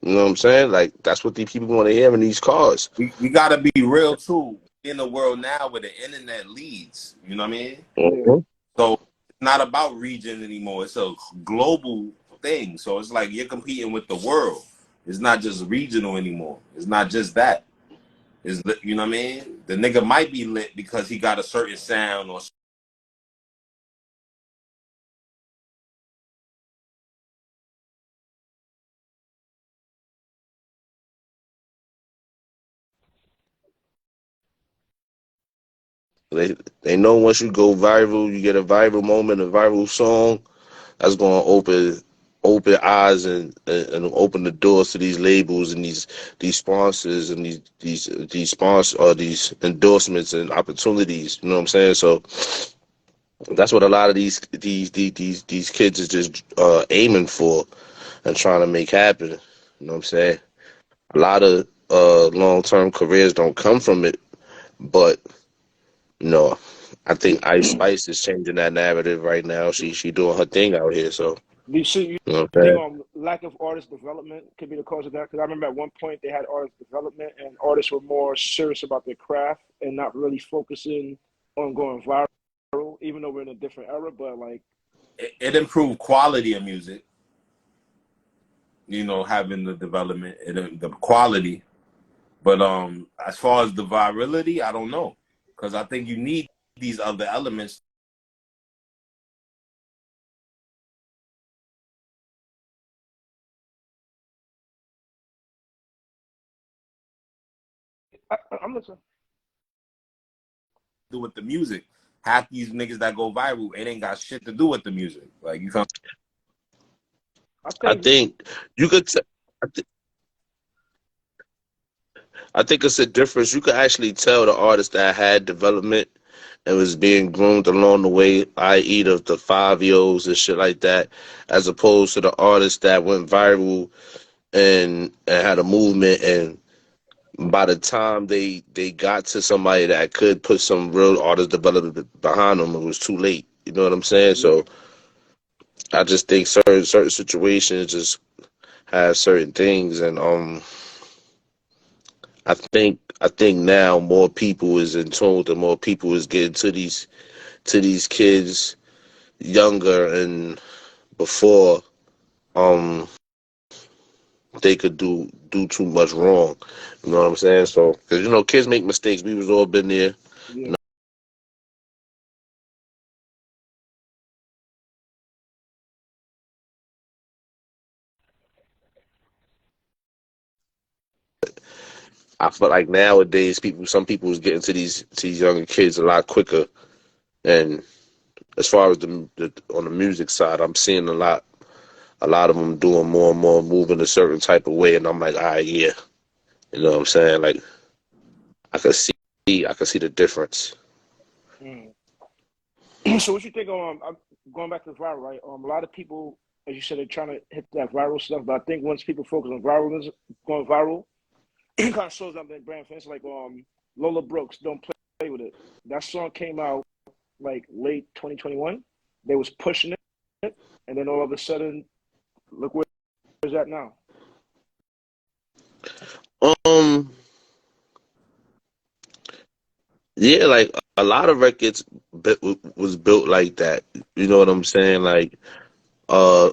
You know what I'm saying? Like that's what these people want to hear in these cars. We gotta be real too. In the world now where the internet leads, you know what I mean? Yeah. Mhm. So it's not about region anymore. It's a global thing. So it's like you're competing with the world. It's not just regional anymore. It's not just that. Is you know what I mean? The nigga might be lit because he got a certain sound or They know once you go viral, you get a viral moment, a viral song, that's going to open eyes and open the doors to these labels and these sponsors and these sponsors or these endorsements and opportunities. You know what I'm saying? So that's what a lot of these kids is just aiming for and trying to make happen. You know what I'm saying? A lot of long term careers don't come from it, but you know, I think Ice Spice is changing that narrative right now. She doing her thing out here, so Do you see? you know what You I'm think saying? lack of artist development could be the cause of that? Because I remember at one point they had artist development, and artists were more serious about their craft and not really focusing on going viral. Even though we're in a different era, but like, it improved quality of music, you know, having the development and the quality. But as far as the virality, I don't know. Because I think you need these other elements. I'm listening. Do with the music. Half these niggas that go viral, it ain't got shit to do with the music. Like you feel I I think think you could. I, th- I think it's a difference. You could actually tell the artist that had development and was being groomed along the way, i.e., the 5 years and shit like that, as opposed to the artists that went viral and had a movement and by the time they got to somebody that could put some real artist development behind them, it was too late. You know what I'm saying? yeah, So I just think certain situations just have certain things, and I think now more people is in tune, and more people is getting to these kids younger and before um they could do too much wrong. You know what I'm saying? So because kids make mistakes. We was all been there. yeah. I feel like nowadays some people is getting to these younger kids a lot quicker. And as far as the on the music side, I'm seeing a lot of them doing more and more, moving a certain type of way, and I'm like, all right, yeah, you know what I'm saying? Like I can see the difference. Mm. So what you think? I'm going back to viral, right? A lot of people, as you said, they're trying to hit that viral stuff, but I think once people focus on going viral, it kind of shows up their brand fans. Like Lola Brooks, "Don't Play with It." That song came out like late 2021. They was pushing it, and then all of a sudden, look where it's at now. Um, yeah, like a lot of records was built like that. You know what I'm saying? Like uh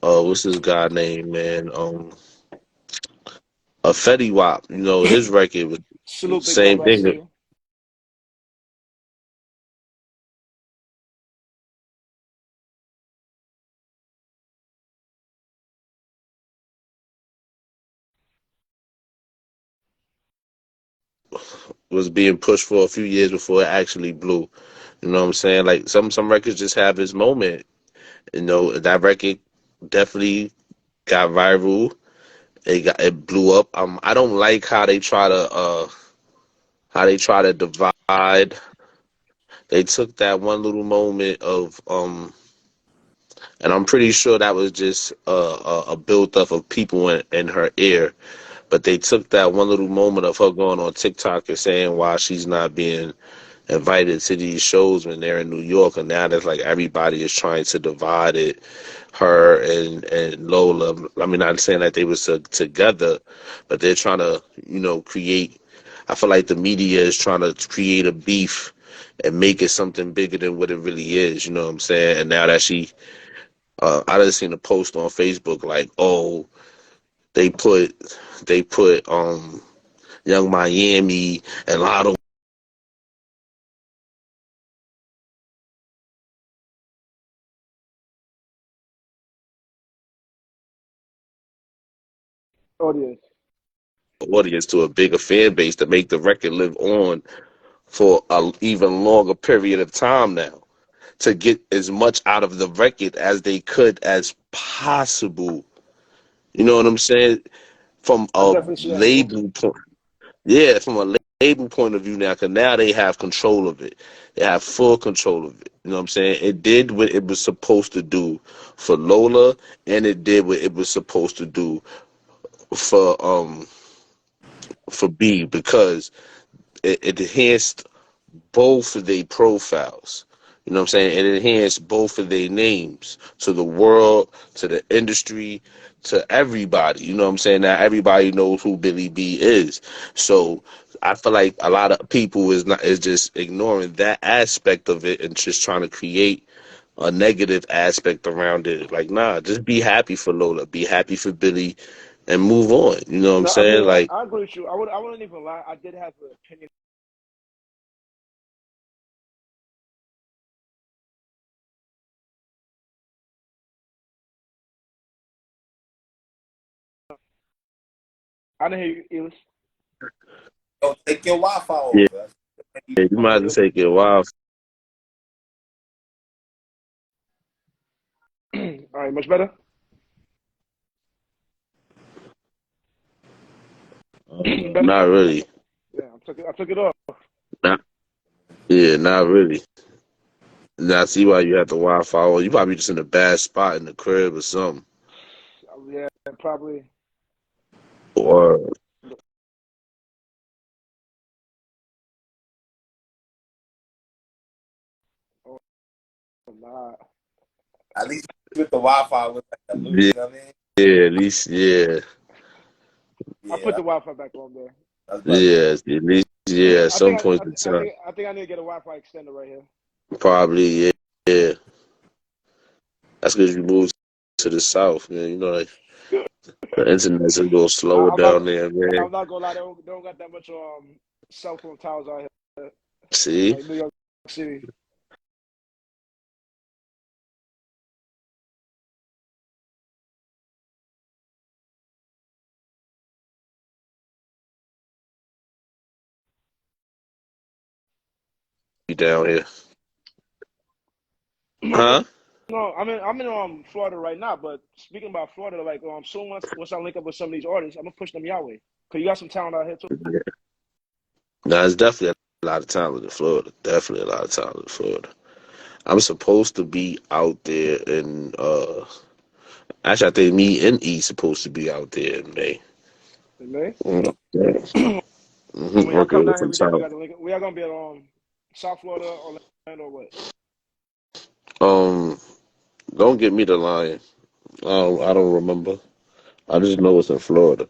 what's this guy name, man? A Fetty Wap. His record was the Salute, big same brother. I see thing. you. Was being pushed for a few years before it actually blew. You know what I'm saying? Like some records just have its moment. That record definitely got viral. It blew up. I don't like how they try to divide. They took that one little moment of and I'm pretty sure that was just a build up of people in her ear. But they took that one little moment of her going on TikTok and saying why she's not being invited to these shows when they're in New York, and now that's like everybody is trying to divide it. Her and Lola. I mean, not saying that they was together, but they're trying to, create. I feel like the media is trying to create a beef and make it something bigger than what it really is. You know what I'm saying? And now that I just seen a post on Facebook like, oh, they put Young Miami and Lotto. Audience. Audience to a bigger fan base to make the record live on for a even longer period of time now, to get as much out of the record as they could as possible. You know what I'm saying? From I a definitely see that, bro. label point, yeah, from a label point of view now, because now they have control of it. They have full control of it. You know what I'm saying? It did what it was supposed to do for Lola, and it did what it was supposed to do for B, because it enhanced both of their profiles. You know what I'm saying? It enhanced both of their names to the world, to the industry, to everybody. You know what I'm saying? Now everybody knows who Billy B is. So I feel like a lot of people is just ignoring that aspect of it and just trying to create a negative aspect around it. Like, nah, just be happy for Lola, be happy for Billy, and move on. You know what I'm No, I saying? mean, Like, I agree with you. I wouldn't even lie. I did have an opinion. I didn't hear you, Elus. Yo, take your Wi-Fi yeah, off. you might have to take it a while. All right, much better. Better. Not really. Yeah, I took it off. Not, yeah, not really. Now I see why you have the Wi-Fi. Well, you probably just in a bad spot in the crib or something. Yeah, probably. Or Oh, nah. At least with the Wi-Fi with like the loop, yeah, you know what I mean? yeah, at least yeah, I put Yeah, the Wi-Fi back on there. that's better. yeah, at least yeah. At I some think point in time, I think I need to get a Wi-Fi extender right here. probably yeah. That's because you moved to the south, man. You know, like the internet's a little slower I'm not down there, man. I'm not gonna lie. They don't got that much cell phone towers out here See, like New York City. you down here, huh? No, I'm in Florida right now. But speaking about Florida, like soon once I link up with some of these artists, I'm gonna push them your way. Cause you got some talent out here too. Nah, it's definitely a lot of talent in Florida. Definitely a lot of talent in Florida. I'm supposed to be out there in actually I think me and E supposed to be out there in May. In May. And when y'all Working come with down here, some we definitely talent. got to link up. We are gonna be at South Florida, Orlando, or what? Um, don't get me the line. I don't remember. I just know it's in Florida.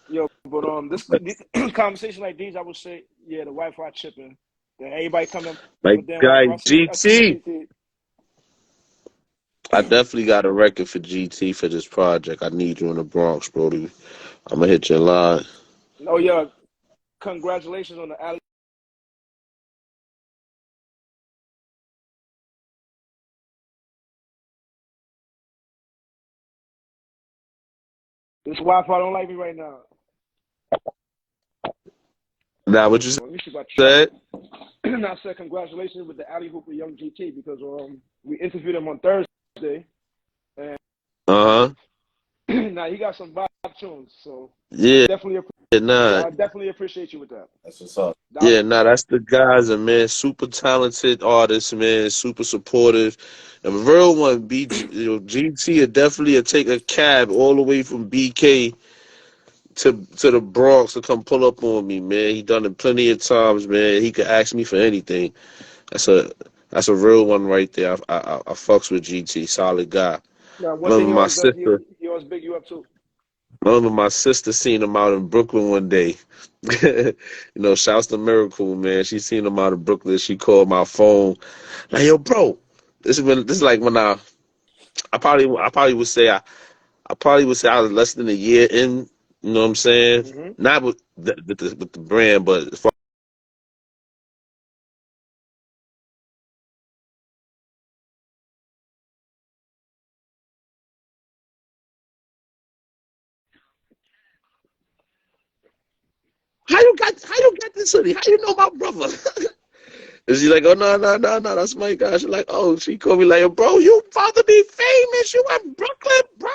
Yo, but this conversation like these, I would say, yeah, the Wi-Fi chipping. Then everybody coming Like with their guy Wi-Fi. I see you, GT. GT. I definitely got a record for GT for this project. I need you in the Bronx, Brody. I'm gonna hit your line. Oh yeah, congratulations on the alley. This Wi-Fi don't like me right now. Now, what Hold you on, let me see if I track said? it. And I said congratulations with the alley hoop with Young GT because we interviewed him on Thursday and Uh huh. now he got some vibe tunes. So I Yeah, definitely yeah nah, I definitely appreciate you with that. That's what's up. That yeah, nah. That's the guys, and man, super talented artists, man, super supportive. And a real one, GT, would definitely take a cab all the way from BK to the Bronx to come pull up on me, man. He done it plenty of times, man. He could ask me for anything. That's a real one right there. I fucks with GT, solid guy. Now, I one thing remember he my always does, sister. he always big you up too. I remember my sister seen him out in Brooklyn one day. You know, shouts to Miracle, man. She seen him out in Brooklyn. She called my phone, like, yo, bro. This is like when I probably would say I was less than a year in. You know what I'm saying? Mm-hmm. Not with the brand, but as far how you got this hoodie? How you know my brother? And she's like, oh no, that's my guy. She's like, oh, she called me like, bro, you about to be famous. You in Brooklyn, bro.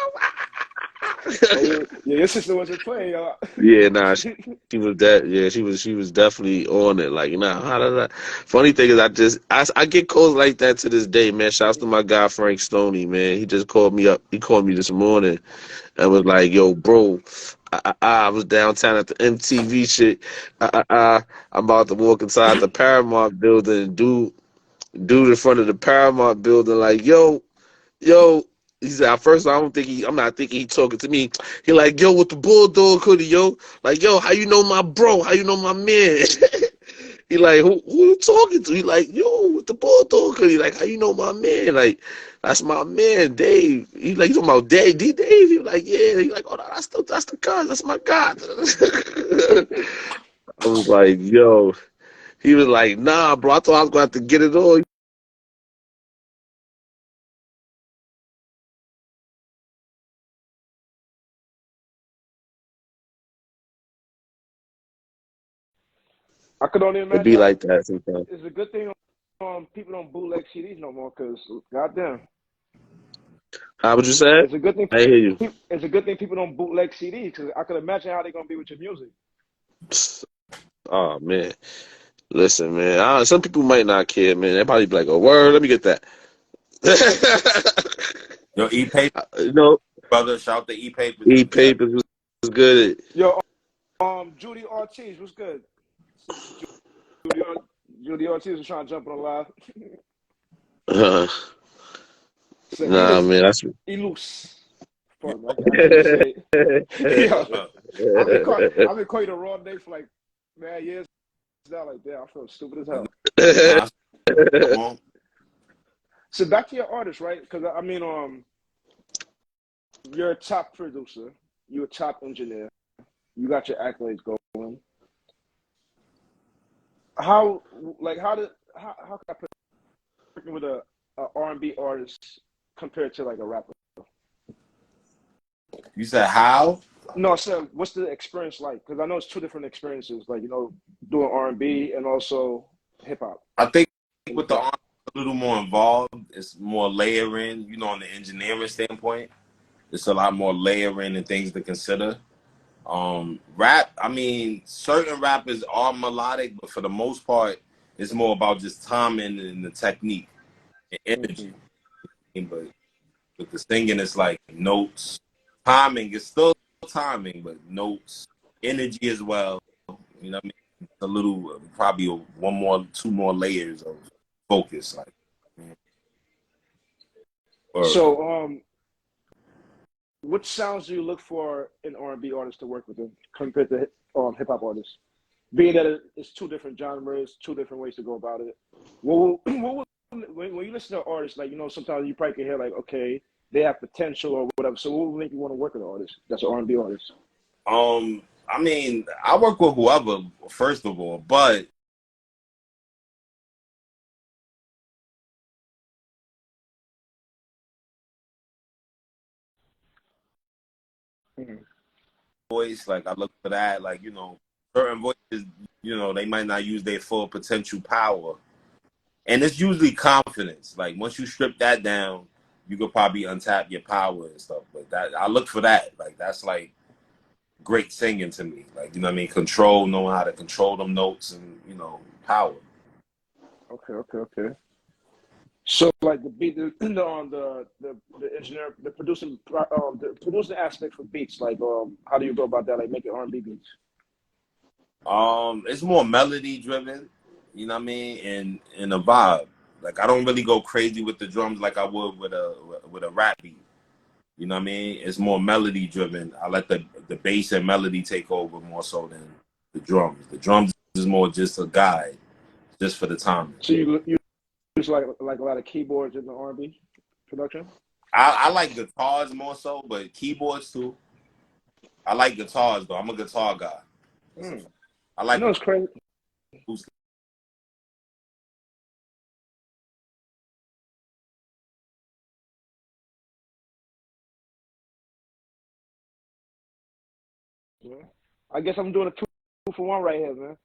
Oh yeah, yeah. Your sister wasn't playing, y'all. Yeah, nah, she was that. Yeah, she was definitely on it. Like, nah, funny thing is, I get calls like that to this day, man. Shouts to my guy Frank Stoney, man. He just called me up. He called me this morning and was like, yo, bro, I was downtown at the MTV shit. I'm about to walk inside the Paramount building, and dude in front of the Paramount building, like, yo. He said, at first, I'm not thinking he talking to me. He like, yo, with the Bulldog hoodie, yo. Like, yo, how you know my bro? How you know my man? He like, who you talking to? He like, yo, with the Bulldog hoodie. Like, how you know my man? Like, that's my man, Dave. He like, you talking about Dave? Dave? He like, yeah. He like, oh, no, that's the guy. That's my guy. I was like, yo. He was like, nah, bro. I thought I was going to have to get it on. I could only It be imagine. like that sometimes. It's a good thing people don't bootleg CDs no more, cause goddamn, How would you say? it's a good thing. I hear you. It's a good thing people don't bootleg CDs, cause I could imagine how they're gonna be with your music. Oh man, listen, man. Some people might not care, man. They probably be like, "Oh, word, let me get that." Yo, E-Paper, You know, brother, shout to E-Papers. E papers was good. Yo, Judy Ortiz, what's good? Judy, Judy Ortiz was trying to jump on the live. Uh, So nah, man, that's. Elus. Fuck, I can't even say it. Yo, I've been calling you the wrong name for like man years now. Like, damn, I feel stupid as hell. Nah, come on. So back to your artist, right? Because I mean, you're a top producer, you're a top engineer, you got your accolades going. How can I put working with a R&B artist compared to like a rapper? You said how? No, so what's the experience like? Because I know it's two different experiences, like doing R&B and also hip hop. I think with the arm a little more involved, it's more layering, on the engineering standpoint. It's a lot more layering and things to consider. Rap, I mean, certain rappers are melodic, but for the most part, it's more about just timing and the technique and energy. But with the singing, it's like notes. Timing is still timing, but notes, energy as well. You know what I mean? It's a little, probably two more layers of focus. Like, So, what sounds do you look for in R&B artists to work with them compared to hip hop artists? Being that it's two different genres, two different ways to go about it. When you listen to artists, like sometimes you probably can hear like, okay, they have potential or whatever. So what would make you want to work with an artist that's an R&B artist? I mean, I work with whoever, first of all, but voice, like I look for that, like, certain voices, they might not use their full potential power. And it's usually confidence. Like once you strip that down, you could probably untap your power and stuff. But that I look for that. Like that's like great singing to me. Like, you know what I mean? Control, knowing how to control them notes and, power. Okay. So like the beat, the engineer, the producing aspect for beats. Like how do you go about that? Like making R&B beats. It's more melody driven, you know what I mean, and a vibe. Like I don't really go crazy with the drums like I would with a rap beat. You know what I mean? It's more melody driven. I let the bass and melody take over more so than the drums. The drums is more just a guide, just for the timing. So you use like a lot of keyboards in the R&B production. I like guitars more so, but keyboards too. I like guitars though. I'm a guitar guy. I like It's crazy. acoustic. Yeah. I guess I'm doing a two for one right here, man.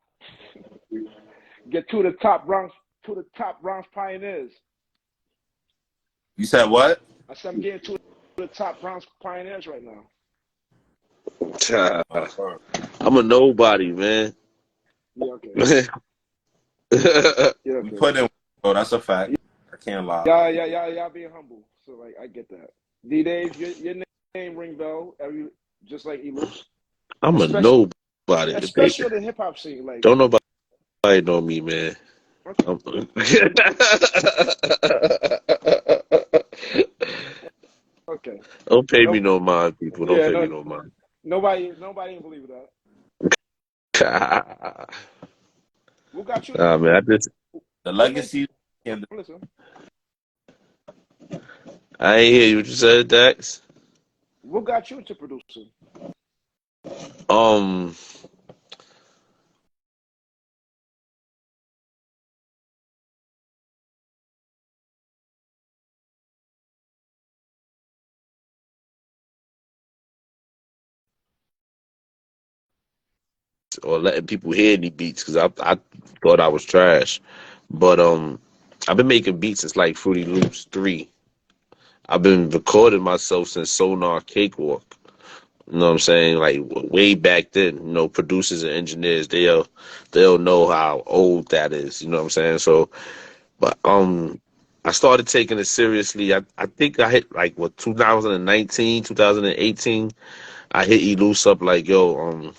Get two of the top Bronx pioneers. You said what? I said I'm getting two of the top Bronx pioneers right now. I'm a nobody, man. Yeah, okay. Yeah, We okay. put in, bro. That's a fact. I can't lie. Y'all being humble. So like, I get that. D-Dave, your name ring bell. Just like Elus. I'm a Especially nobody. in the hip hop scene. Like, Don't nobody know me, man. okay. Okay. Don't pay me Nope. no mind, people. Don't Yeah, pay me no, no mind. nobody can believe that. What got you? Man, I just The What made legacy. Yeah, listen? I ain't hear you. What you said, Dax? What got you into producing? Um, or letting people hear any beats because I thought I was trash, but I've been making beats since like Fruity Loops 3. I've been recording myself since Sonar Cakewalk. You know what I'm saying? Like way back then, producers and engineers, they'll know how old that is. You know what I'm saying? So, but I started taking it seriously. I think I hit like 2019, 2018. I hit Elus up like, yo,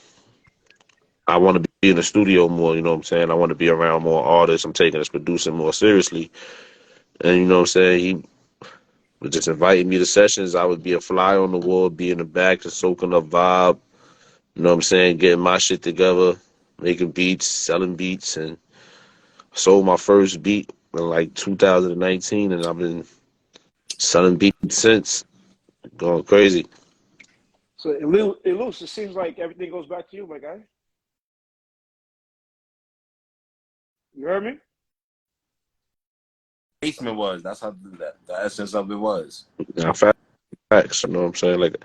I want to be in the studio more. You know what I'm saying? I want to be around more artists. I'm taking this producing more seriously, and you know what I'm saying? He was just inviting me to sessions. I would be a fly on the wall, be in the back, just soaking up vibe. You know what I'm saying? Getting my shit together, making beats, selling beats, and sold my first beat in like 2019, and I've been selling beats since. Going crazy. So Elus, it seems like everything goes back to you, my guy. You heard me? basement was. That's how the essence of it was. Now, facts, you know what I'm saying? Like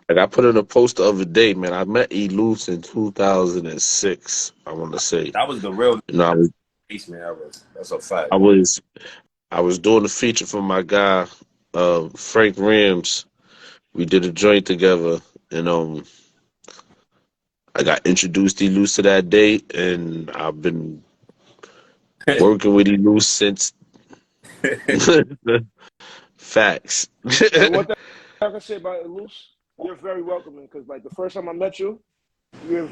I put in a post the other day, man. I met Elus in 2006. I want to say, That was the real you know, basement era. That's a fact. I was I was doing a feature for my guy, Frank Rams. We did a joint together, and I got introduced to Elus to that date, and I've been working with Elus since. Facts. And what I can say about Elus, you're very welcoming. Because like the first time I met you, you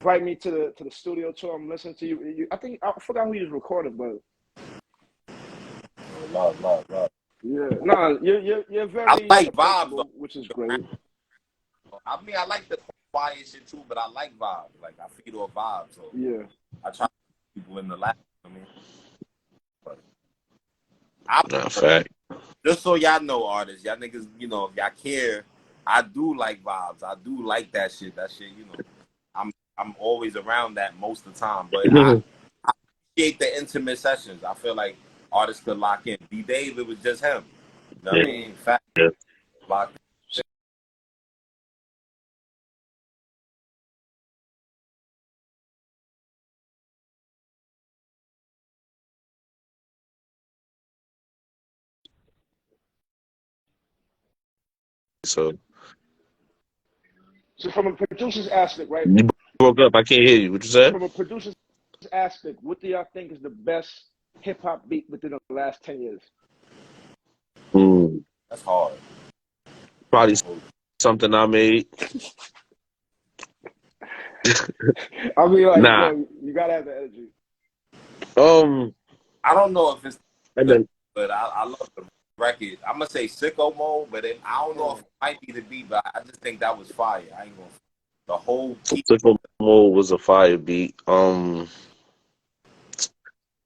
invite me to the studio tour. I'm listening to you. I think I forgot who you was recording, but Love. yeah, no, you're I very like vibes approachable, which is great. I mean, I like the quiet shit too, but I like vibes. Like I feed off vibes, so Yeah. I try to keep people in the lab. I mean, but Nah, fact. just so y'all know, artists, y'all niggas, if y'all care, I do like vibes. I do like that shit. That shit, I'm always around that most of the time. But I appreciate the intimate sessions. I feel like artists could lock in. D Dave, it was just him. You know what I mean? Fact, Yeah. locked. So So from a producer's aspect, right? you broke up. I can't hear you. What you said? From a producer's aspect, what do y'all think is the best hip hop beat within the last 10 years? That's hard. Probably something I made. I mean, like, Nah. yo, you gotta have the energy. I don't know if it's And the, then but I love the record. I'm gonna say Sicko Mode, but then I don't know if it might be the beat, but I just think that was fire. I ain't gonna the whole beat. Sicko Mode was a fire beat. In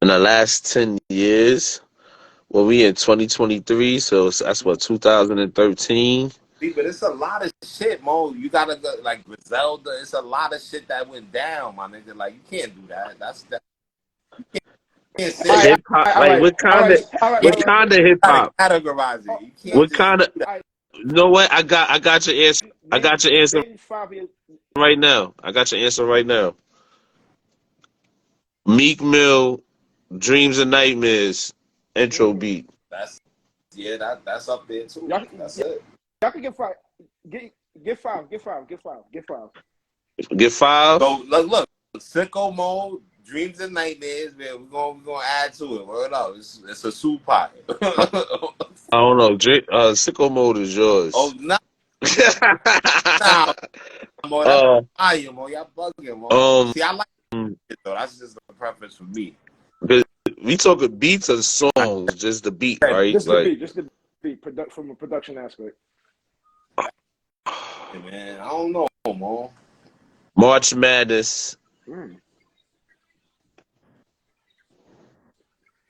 the last 10 years, well, we in 2023, so that's what 2013. But it's a lot of shit, Mo. You gotta go like Griselda. It's a lot of shit that went down, my nigga. Like you can't do that. That's that. You can't All say right, Hip hop, all like right, what all kind right, of all right, what all right. kind of hip you gotta hop? categorize it. You can't What just kind of? do that. All right, You know what? I got your answer. I name got your answer name 5 years. right now. I got your answer right now. Meek Mill, Dreams and Nightmares, intro beat. That's that's up there too. Y'all, That's it. y'all can get 5. Get 5. Get 5. Get 5. Get 5. Get 5. So look, Sicko Mode, Dreams and Nightmares, man. We're gonna add to it. Word up. It's a soup pot. I don't know. Sicko Mode is Oh yours. nah, Mo, that's uh, fire, Mo. Y'all bugging, Mo. um, See, I like it though. That's just a preference for me. we talking beats or songs, just the beat, Hey, right? Just the Like, beat. Just the beat. From a production aspect. man, I don't know, Mo. March Madness. Mm.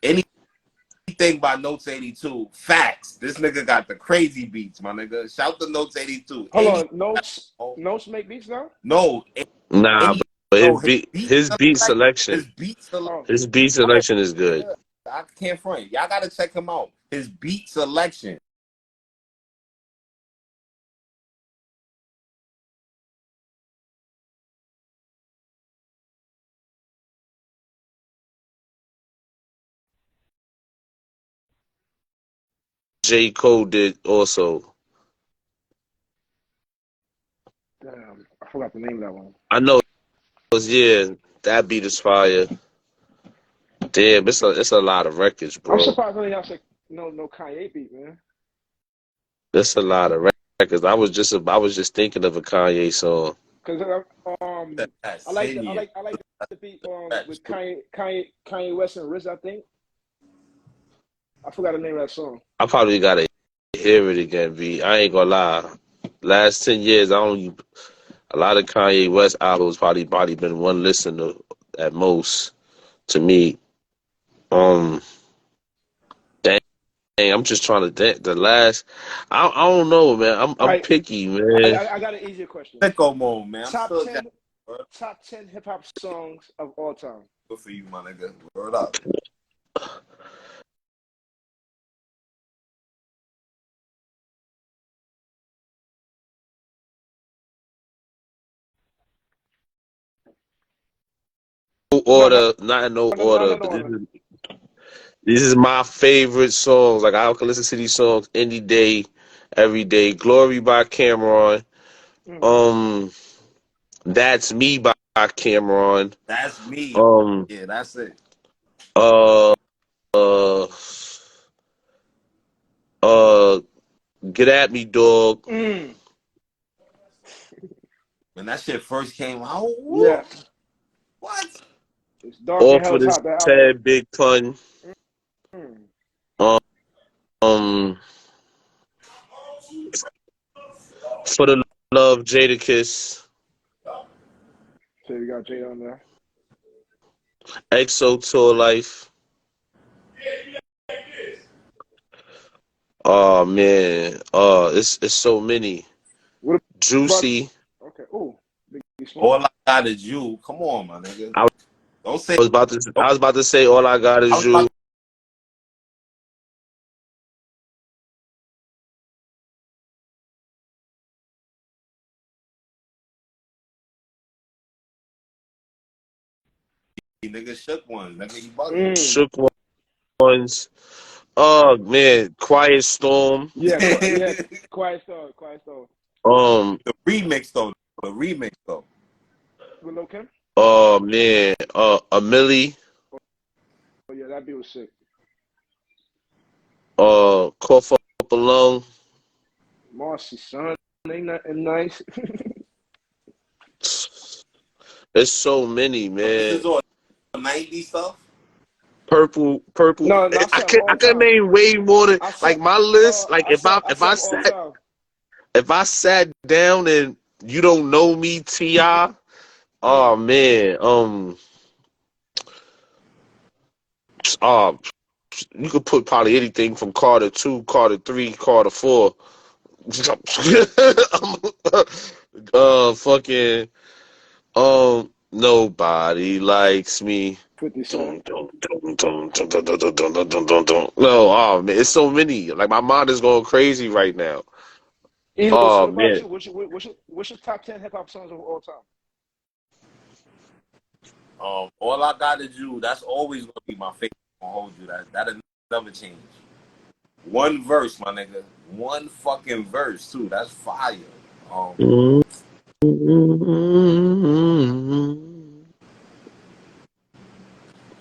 Anything by Notes 82, facts. This nigga got the crazy beats, my nigga. Shout to Notes 82. Hold on. Notes make beats now. No, Nah, any, but no, his beat selection, his beat selection. Oh, his beat selection is good. I can't front. Y'all gotta check him out. His beat selection. J. Cole did also. damn. I forgot the name of that one. I know it was, yeah, that beat is fire. Damn, it's a lot of records, I'm bro. surprised only y'all said no Kanye beat, man. That's a lot of records. I was just thinking of a Kanye song. Cause That's I like Simeon. the beat with Kanye West and Riz. I think I forgot the name of that song. I probably gotta hear it again, V. I ain't gonna lie. Last 10 years, I only a lot of Kanye West albums probably been one listen to, at most to me. Um, dang, I'm just trying to think. The last, I don't know, man. All I'm right, picky, man. I got an easier question. Sicko Mode, man. I'm Top still down. 10 top 10 hip hop songs of all time. Good for you, my nigga. Word up. No order, not in no order, No but order. this is my favorite songs. Like I can listen to these songs any day, every day. Glory by Cameron. Mm. Um, That's Me by Cameron. That's me. Um, Yeah, that's it. uh, uh, uh, Get At Me, Dog. Mm. When that shit first came out, Yeah, what? it's dark and Off for hell's the hot. The album. Sad Big Pun. Mm. Um, for the Love, Jadakiss. So you got Jay on there. EXO Tour Life. Oh man, it's so many. What about? Juicy. Okay. Oh, Biggie Smalls. All I got is you. Come on, my nigga. I Don't say. I was about to say All I Got I Is was about You. nigga shook one. Nigga, you bugging. Mm. Shook Ones. Oh man, Quiet Storm. Yeah. the Quiet Storm. Quiet Storm. Um, remix though. The remix though. With Lil Kim. oh man, A Millie. Oh yeah, that beat was sick. Cough Up Alone. Marcy, son, ain't nothing nice. There's so many, This man. is all 90 stuff. No, I I said can all I can time. name way more than I said, like my list. Like I said all time. if I sat down and you don't know me, Ti. Mm. Oh man, uh, you could put probably anything from Carter 2, Carter 3, Carter 4. Fucking nobody likes me. 50 Cent. Dun, dun, dun, dun, dun, dun, dun, dun, dun, dun, dun, dun. No, oh man, it's so many. Like my mind is going crazy right now. Elus, Oh what about man, you? What's your top 10 hip hop songs of all time? All I gotta do, that's always gonna be my favorite. Gonna hold you. That'll never change. One verse, my nigga. One fucking verse too. That's fire. Um,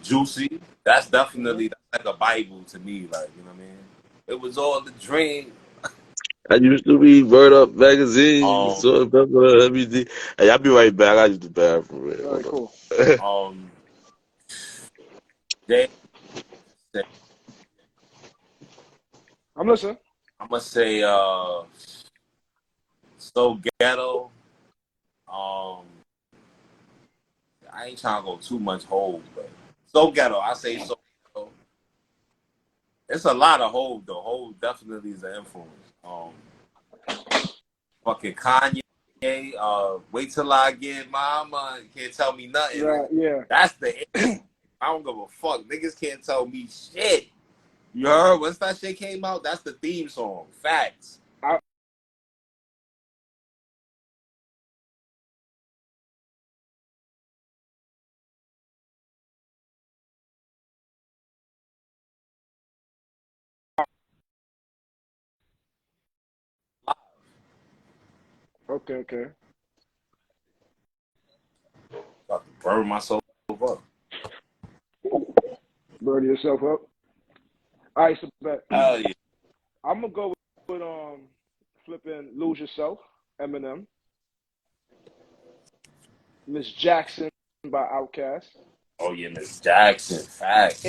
Juicy. That's Hmm. definitely that's like a Bible to me. Like you know what I mean. It was all the dream. I used to read Word Up magazine, Um, so everything. Hey, I'll be right back. I use the bathroom. Man. All Hold right, on. cool. um, Jay said, I'm listening. I'm gonna say so ghetto. Um, I ain't trying to go too much hold, but so ghetto. I say so ghetto. It's a lot of hold though. Hold definitely is an influence. Fucking Kanye. Wait till I get mama. You can't tell me nothing. Right, yeah. That's the. I don't give a fuck. Niggas can't tell me shit. You heard? Once that shit came out, that's the theme song. Facts. I, okay. About to burn myself up. Burn yourself up. All right, so bet. Hell yeah. I'm gonna go with flipping Lose Yourself, Eminem. Miss Jackson by Outkast. Oh yeah, Miss Jackson. In Facts.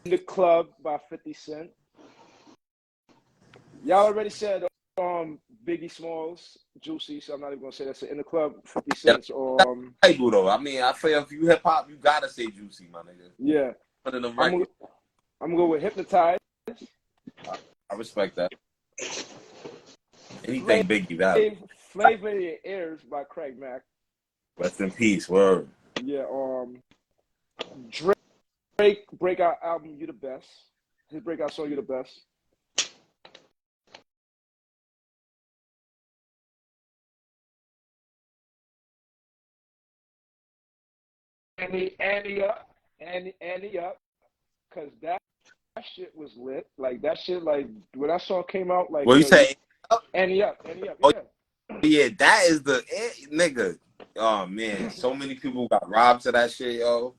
the Club by 50 Cent. Y'all already said Biggie Smalls, Juicy, so I'm not even gonna say that. So In the Club, 50 Yeah, Cent. that's Bible though. I mean, I feel if you hip hop, you gotta say Juicy, my nigga. Yeah. One of the I'm gonna records. go with Hypnotize. I respect that. Anything Biggie, that. Flavor in Your Ears by Craig Mack. Rest in peace. Word. Yeah. Drake breakout album, You the Best. His breakout song, You the Best. Annie up, cause that shit was lit. Like that shit, like when that song came out, like What you yo, say? Annie up, Oh yeah. yeah, that is the nigga. Oh man, so many people got robbed to that shit, yo.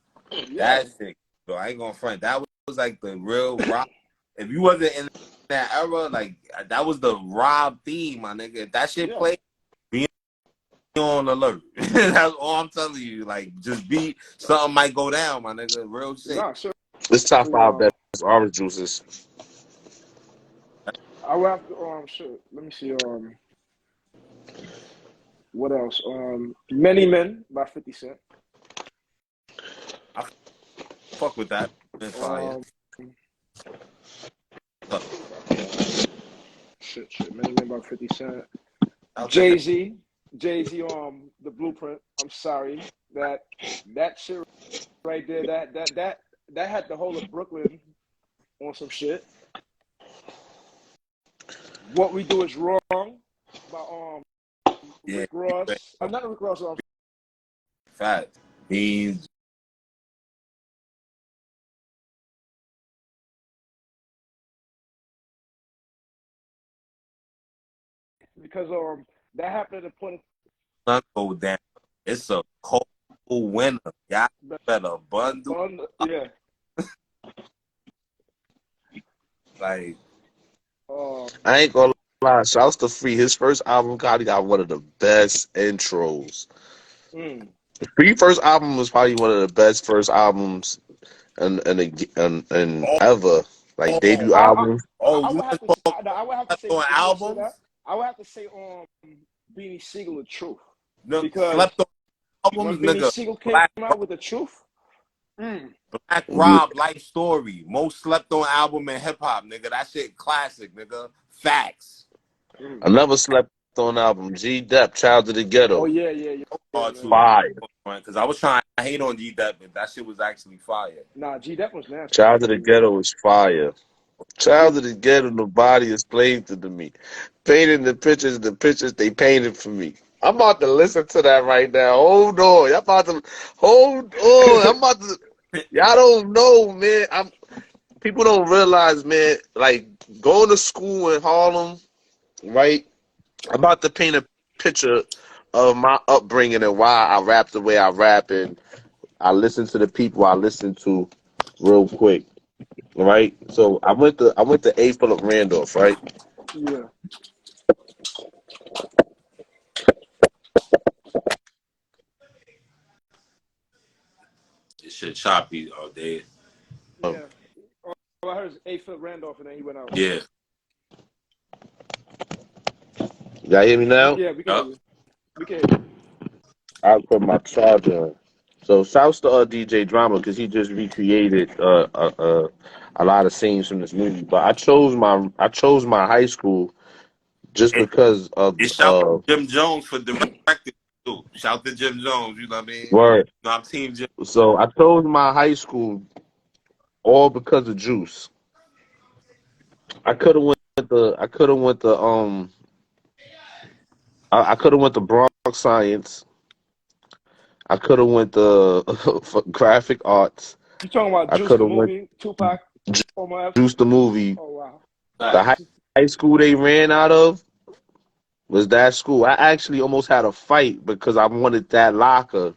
Yeah. That shit, yo, I ain't gonna front. That was like the real rob. If you wasn't in that era, like that was the rob theme, my nigga. If that shit Yeah. played, be on alert. That's all I'm telling you. Like, just be something might go down, my nigga. Real shit. Nah, sure. It's top 5 best orange juices. I will have to shit. Let me see what else? Many Men by 50 Cent. I fuck with that. Fire. Shit. Many Men by 50 Cent. I'll take that. Jay-Z, The Blueprint. I'm sorry. That shit right there, that had the whole of Brooklyn on some shit. What We Do Is Wrong by Yeah. Rick Ross. I'm not Rick Ross. Fat. Beans. Because that happened at a point. Sun go down. It's a cold winter. Y'all better bundle Yeah. like I ain't gonna lie. Shouts to Free. His first album, God, he got one of the best intros. Mm. Free first album was probably one of the best first albums and Oh, ever, like oh, debut album. I you would have want to to talk I would have to say on if you're gonna say that, albums? I would have to say Beanie Siegel the truth. No, Because slept on albums, when Beanie nigga. Siegel came Black out with the truth, Black Yeah. Rob Life Story, most slept on album in hip hop, nigga. That shit classic, nigga. Facts. mm. I never slept on album. G Dep, Child of the Oh Ghetto, yeah, Too, man. fire. because I was trying to hate on G Dep, but that shit was actually fire. Nah, G that was nasty. Child of the Ghetto is fire. G Child of the Ghetto, nobody is played to me. Painting the pictures they painted for me. I'm about to listen to that right now. Hold on. Y'all about to hold on. I'm about to y'all don't know, man. People don't realize, man, like going to school in Harlem, right? I'm about to paint a picture of my upbringing and why I rap the way I rap and I listen to the people I listen to real quick. Right? So I went to A. Philip Randolph, right? yeah. This shit choppy all day. Yeah. All I heard is A-Flip Randolph and then he went out. Yeah. Y'all hear me now? Yeah, we can hear Yup. you. We can hear you. I put my charger on. So shouts to DJ Drama because he just recreated a lot of scenes from this movie. But I chose my high school just And, because of and shout out to Jim Jones for directing too. Shout out to Jim Jones, you know what I mean? word. No, I'm Team Jim. So I chose my high school all because of Juice. I could have went to Bronx Science. I could have went to for graphic arts. You talking about I Juice could the have went movie, Tupac, Former F? Juice the movie. Oh wow. The Facts. high school they ran out of was that school. I actually almost had a fight because I wanted that locker.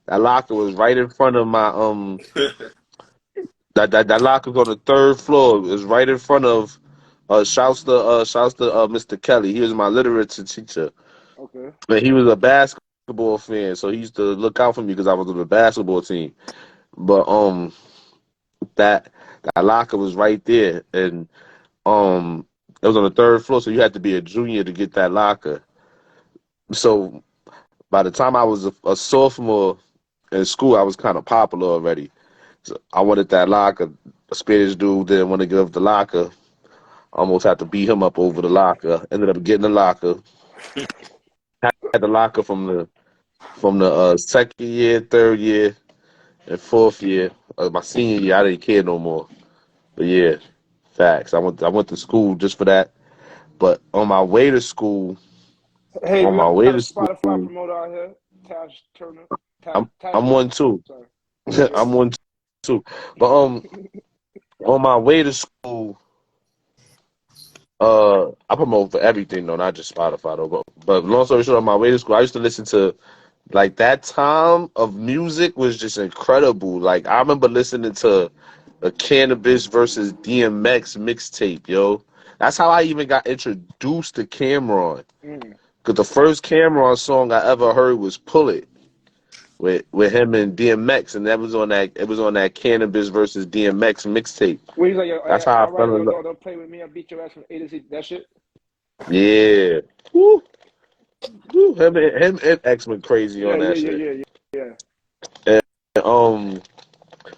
That locker was right in front of my that locker was on the third floor. It was right in front of shouts to Mr. Kelly. He was my literature teacher. Okay. But he was a basketball fan, so he used to look out for me because I was on the basketball team. But that that locker was right there, and it was on the third floor, so you had to be a junior to get that locker. So by the time I was a sophomore in school, I was kind of popular already. So I wanted that locker. A Spanish dude didn't want to give up the locker. Almost had to beat him up over the locker. Ended up getting the locker. Had the locker from the second year, third year, and fourth year. My senior year, I didn't care no more. But yeah, facts. I went to school just for that. But on my way to school, Hey, on we my way got a to Spotify school, promoter out here, Taj Turner. I'm Tajman. one too. Sorry. I'm one too. But on my way to school, I promote for everything though, not just Spotify though. But long story short, on my way to school, I used to listen to like that time of music was just incredible. Like I remember listening to a Cannabis versus DMX mixtape, yo. That's how I even got introduced to Cameron. Mm. Cause the first Cameron song I ever heard was "Pull It" with him and DMX, and that was on that it was on that Cannabis versus DMX mixtape. Where he's like, yo, That's how I all right, fell yo, in love. don't play with me. I'll beat your ass from A to Z. That shit. Yeah, woo, woo. Him and X went crazy Yeah, on yeah, that yeah, shit. yeah, yeah. And,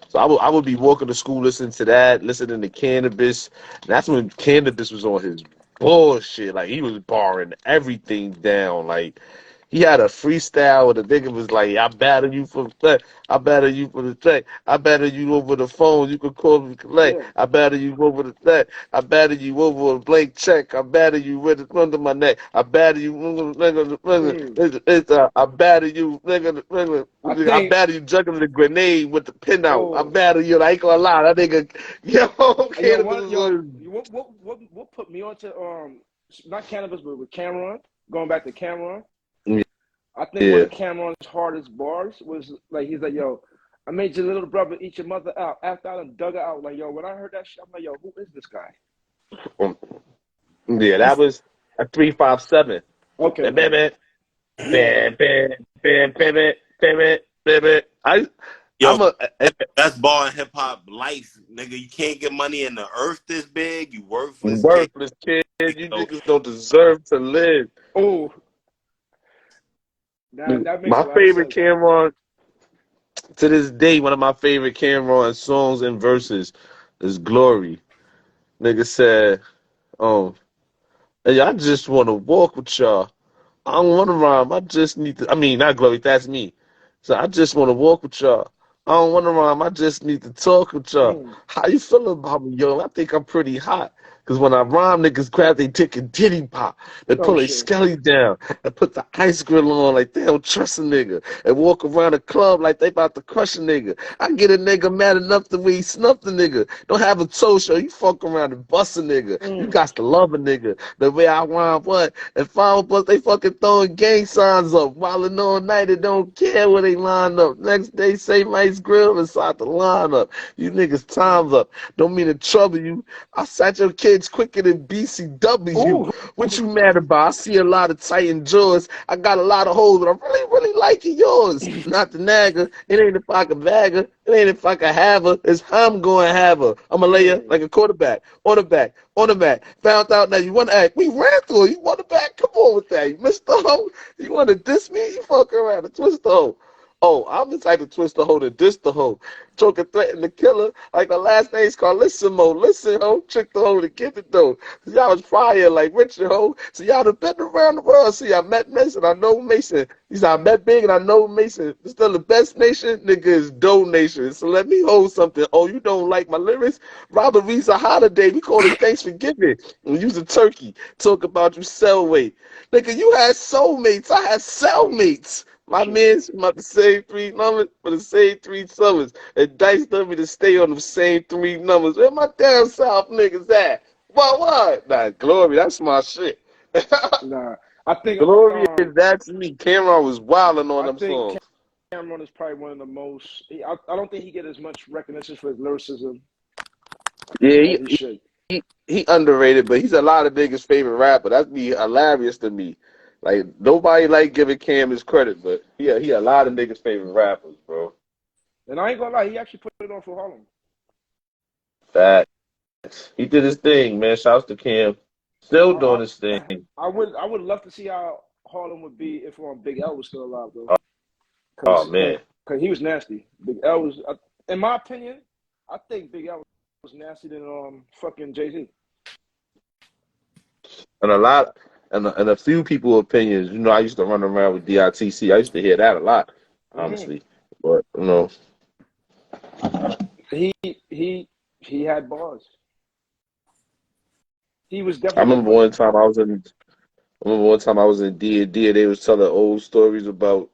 so I would be walking to school listening to that, listening to Cannabis. And that's when Cannabis was on his bullshit. Like he was barring everything down. Like he had a freestyle where the nigga was like, I battle you for the check. I battle you for the check. I battle you over the phone. You can call me collect. Yeah. I battle you over the check. I battle you over a blank check. I battle you with it under my neck. I battle you, Mm. I battle you, nigga, I I think. battle you juggling the grenade with the pin out. I Oh, battle you, I ain't gonna lie. That nigga, yo, yo, Cannabis what, was yo, on what put me onto not Cannabis, but with Cameron. Going back to Cameron. his. I think one Yeah. of Cameron's hardest bars was like he's like, yo, I made your little brother eat your mother out. After I done dug her out, like, yo, when I heard that shit, I'm like, yo, who is this guy? Yeah, that was a 357. Okay, Bam, bam, man. bam, bam, bam, bam, bam, bam, bam, bam. Yo, I'm a that's ball in hip hop life, nigga. You can't get money in the earth this big. You worthless kid. worthless kid. You You know, niggas don't deserve to live. Oh, that makes My a lot of favorite sense. Cameron to this day, one of my favorite Cameron songs and verses is "Glory." Nigga said, hey, I just want to walk with y'all. I don't want to rhyme. I just need to. I mean, not Glory. That's me. So I just want to walk with y'all. I don't want to rhyme. I just need to talk with y'all. Mm. How you feel about me, yo? I think I'm pretty hot. Cause when I rhyme, niggas grab they dick and titty pop. They Oh pull their shit. skelly down and put the ice grill on like they don't trust a nigga. And walk around the club like they about to crush a nigga. I get a nigga mad enough the way he snuffed a nigga. Don't have a toe show. You fuck around and bust a nigga. You Mm. got to love a nigga. The way I rhyme, what? And 5 plus they fucking throwing gang signs up. Wildin' all night, they don't care where they line up. Next day, same ice grill inside the lineup. You niggas time's up. Don't mean to trouble you. I sat your kids quicker than BCW. Ooh. What you mad about? I see a lot of Titan jaws. I got a lot of hoes, but I'm really, really liking yours. Not the nagger. It ain't if I can bag her. It ain't if I can have her. It's how I'm going to have her. I'm going to lay her Mm. like a quarterback. On the back. On the back. Found out now you want to act. We ran through it. You want the back? Come on with that. You missed the hoe. You want to diss me? You fuck around and twist the hoe. Oh, I'm the type to twist the hoe to diss the hoe. Choke and threaten the killer like the last name's Carlissimo. Listen, ho, trick the hoe to give it though. Y'all was fire like Richard, ho. So y'all done been around the world. See, I met Mason, I know Mason. He said, I met Big and I know Mason. It's still the best nation, nigga, is donation. So let me hold something. Oh, you don't like my lyrics? Robbery's a holiday. We call it Thanksgiving. And use a turkey. Talk about you sell weight. Nigga, you had soulmates. I had cellmates. My Shit. man's about the same 3 numbers for the same 3 summers. And Dice told me to stay on the same 3 numbers. Where my damn South niggas at? What? Nah, Glory, that's my shit. Nah. I think Glory is that's me. Cameron was wilding on I them think songs. Cameron is probably one of the most. I don't think he get as much recognition for his lyricism Yeah, as he should. he underrated, but he's a lot of niggas' favorite rapper. That'd be hilarious to me. Like nobody like giving Cam his credit, but yeah, he a lot of niggas' favorite rappers, bro. And I ain't gonna lie, he actually put it on for Harlem. Facts. He did his thing, man. Shouts to Cam. Still I doing his thing. I would love to see how Harlem would be if Big L was still alive though, Oh because man. he was nasty. Big L was, in my opinion, I think Big L was nasty than fucking Jay-Z. And a lot and a few people opinions, I used to run around with DITC. I used to hear that a lot, Hmm. honestly. But He he he had bars. He was I definitely remember one time I was in D&D and they was telling old stories about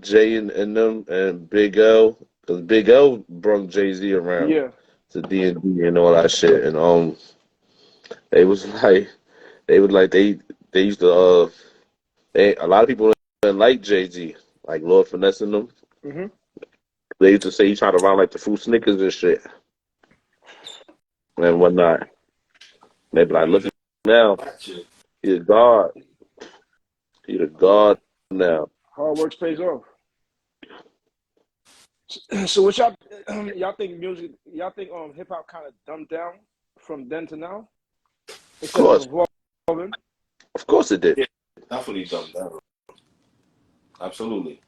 Jay and them and Big L, because Big L brung Jay-Z around yeah. to D&D and all that shit. And they was like they used to a lot of people didn't like Jay-Z, like Lord Finesse and them. Hmm. They used to say he tried to rhyme like the Fruit Snickers and shit and whatnot. They be like, look at him now. He's a god. He's a god now. Hard work pays off. So what y'all think music? Y'all think hip hop kind of dumbed down from then to now Of instead of course. evolving? Of course it did. yeah, definitely dumbed down. Absolutely.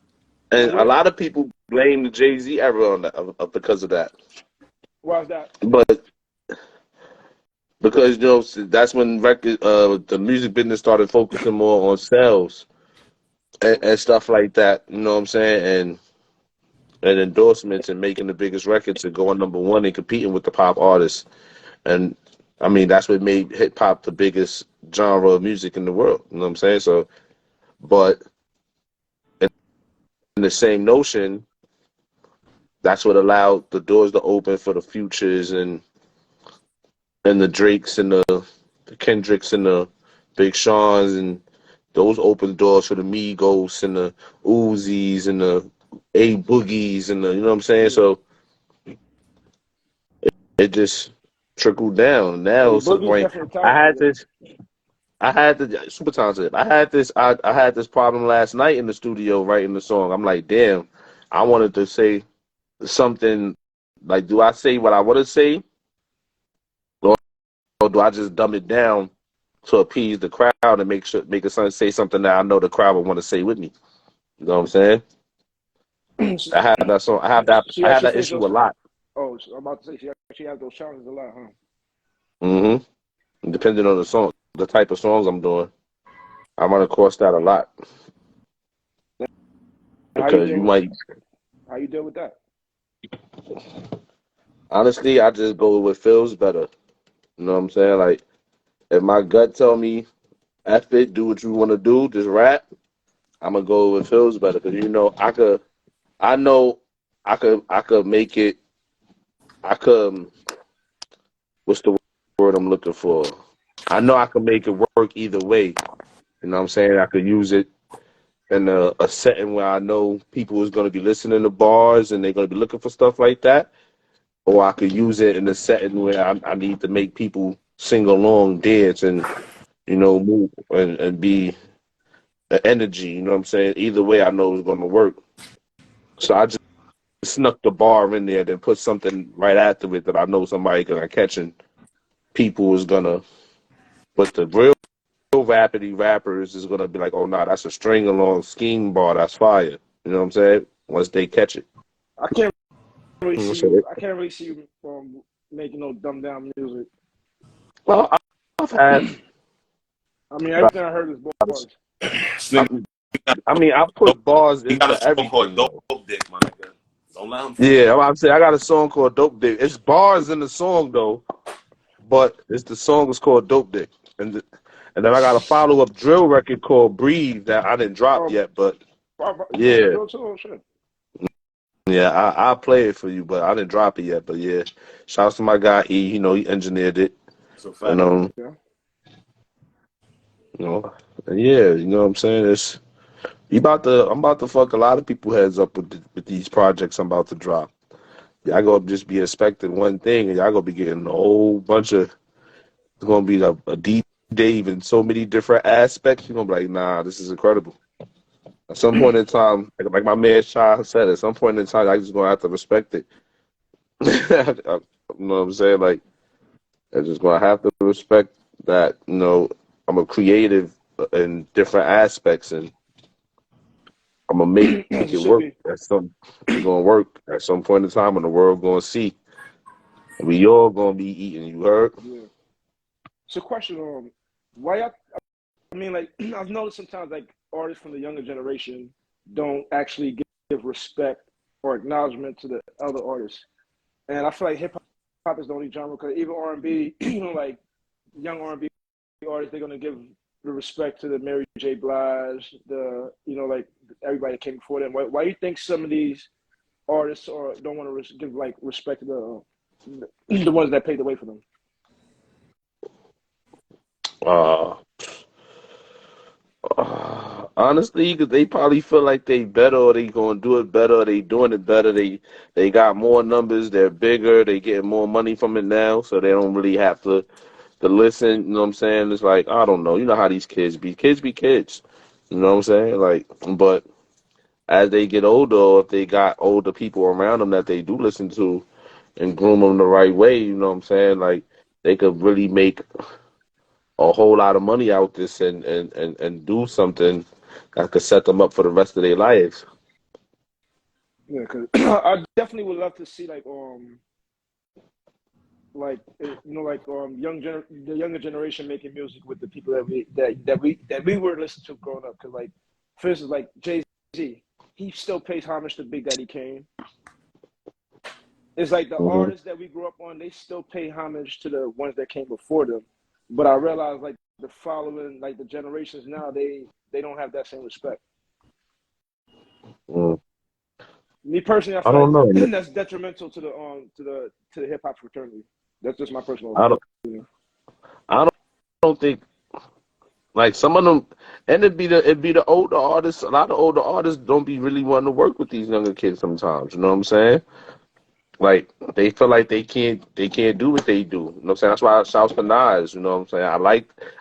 And And a what? lot of people blame the Jay-Z era on that because of that. Why is that? But because that's when the music business started focusing more on sales and stuff like that. You know what I'm saying? And endorsements and making the biggest records and going number one and competing with the pop artists. And I mean that's what made hip hop the biggest genre of music in the world. You know what I'm saying? So, but in the same notion, that's what allowed the doors to open for the Futures and the Drakes and the Kendricks and the Big Sean's, and those open doors for the Migos and the Uzis and the A Boogies and the, you know what I'm saying? Yeah. So it just trickled down. Yeah, Now, some Boogie's point, definitely I talented. had this. I had the super talented. I had this problem last night in the studio writing the song. I'm like, damn, I wanted to say something like, do I say what I want to say, or do I just dumb it down to appease the crowd and make it say something that I know the crowd would want to say with me? You know what I'm saying? So I had that song. she I had actually that face issue those. a lot. Oh, so I'm about to say she actually has those challenges a lot, huh? Depending on the song, the type of songs I'm doing, I'm gonna cost that a lot How you because you deal? might. How you deal with that? Honestly, I just go with what feels better. You know what I'm saying? Like, if my gut tell me, F it, do what you want to do, just rap, I'm gonna go with what feels better. Because I know I could make it, I could, what's the word I'm looking for? I know I can make it work either way. You know what I'm saying? I could use it in a setting where I know people is going to be listening to bars and they're going to be looking for stuff like that. Or I could use it in a setting where I need to make people sing along, dance, and, move and be an energy. You know what I'm saying? Either way, I know it's going to work. So I just snuck the bar in there, then put something right after it that I know somebody gonna catch and people is gonna. But the real rapidy rappers is gonna be like, oh nah, that's a string along scheme bar, that's fire. You know what I'm saying? Once they catch it. I can't really see So you. I can't really see you making no dumbed down music. well, I've had. I mean, everything I heard is bars. Nigga, I mean, I put bars he got into a song called everything Dope though. Dick, my nigga. Don't let him fool Yeah, you. I'm saying I got a song called Dope Dick. It's bars in the song though, but the song is called Dope Dick, and then I got a follow up drill record called Breathe that I didn't drop Um, yet, but you got a yeah, drill too? Oh, shit. yeah, I'll play it for you, but I didn't drop it yet. But yeah, shouts to my guy E. He engineered it, It's a and fact. Yeah. you know, and yeah, you know what I'm saying. I'm about to fuck a lot of people heads up with these projects I'm about to drop. Y'all gonna just be expecting one thing, and y'all gonna be getting a whole bunch of. It's gonna be a deep Dave in so many different aspects. You're gonna be like, nah, this is incredible. At some point in time, like my man Shah said, at some point in time, I just gonna have to respect it. You know what I'm saying? Like, I'm just gonna have to respect that. I'm a creative in different aspects, and I'm gonna make As it it should work. be. It's gonna work at some point in time, and the world gonna see. We all gonna be eating. You heard? Yeah. So, question why y'all? I mean, like I've noticed sometimes like artists from the younger generation don't actually give respect or acknowledgement to the elder artists, and I feel like hip hop is the only genre because even R&B, like young R&B artists, they're gonna give the respect to the Mary J. Blige, like everybody that came before them. Why do you think some of these artists or don't want to give like respect to the ones that paved the way for them? Uh, Honestly, because they probably feel like they better, or they gonna do it better, or they doing it better. They got more numbers, they're bigger, they getting more money from it now, so they don't really have to listen. You know what I'm saying? It's like I don't know. You know how these kids be. Kids be kids. You know what I'm saying? Like, but as they get older, or if they got older people around them that they do listen to and groom them the right way, you know what I'm saying? Like, they could really make a whole lot of money out this and do something that could set them up for the rest of their lives. Yeah, because I definitely would love to see the younger generation making music with the people that we were listening to growing up. Because like, for instance, like Jay-Z, he still pays homage to Big Daddy Kane. It's like the Hmm. artists that we grew up on, they still pay homage to the ones that came before them. But I realize like the following, like the generations now, they don't have that same respect. Mm. Me personally, I I feel don't like know. that's detrimental to the hip hop fraternity. That's just my personal I don't. opinion. I don't think like some of them, and it'd be the older artists. A lot of older artists don't be really wanting to work with these younger kids sometimes. You know what I'm saying? Like they feel like they can't do what they do. You know what I'm saying? That's why I shout for Nas, you know what I'm saying?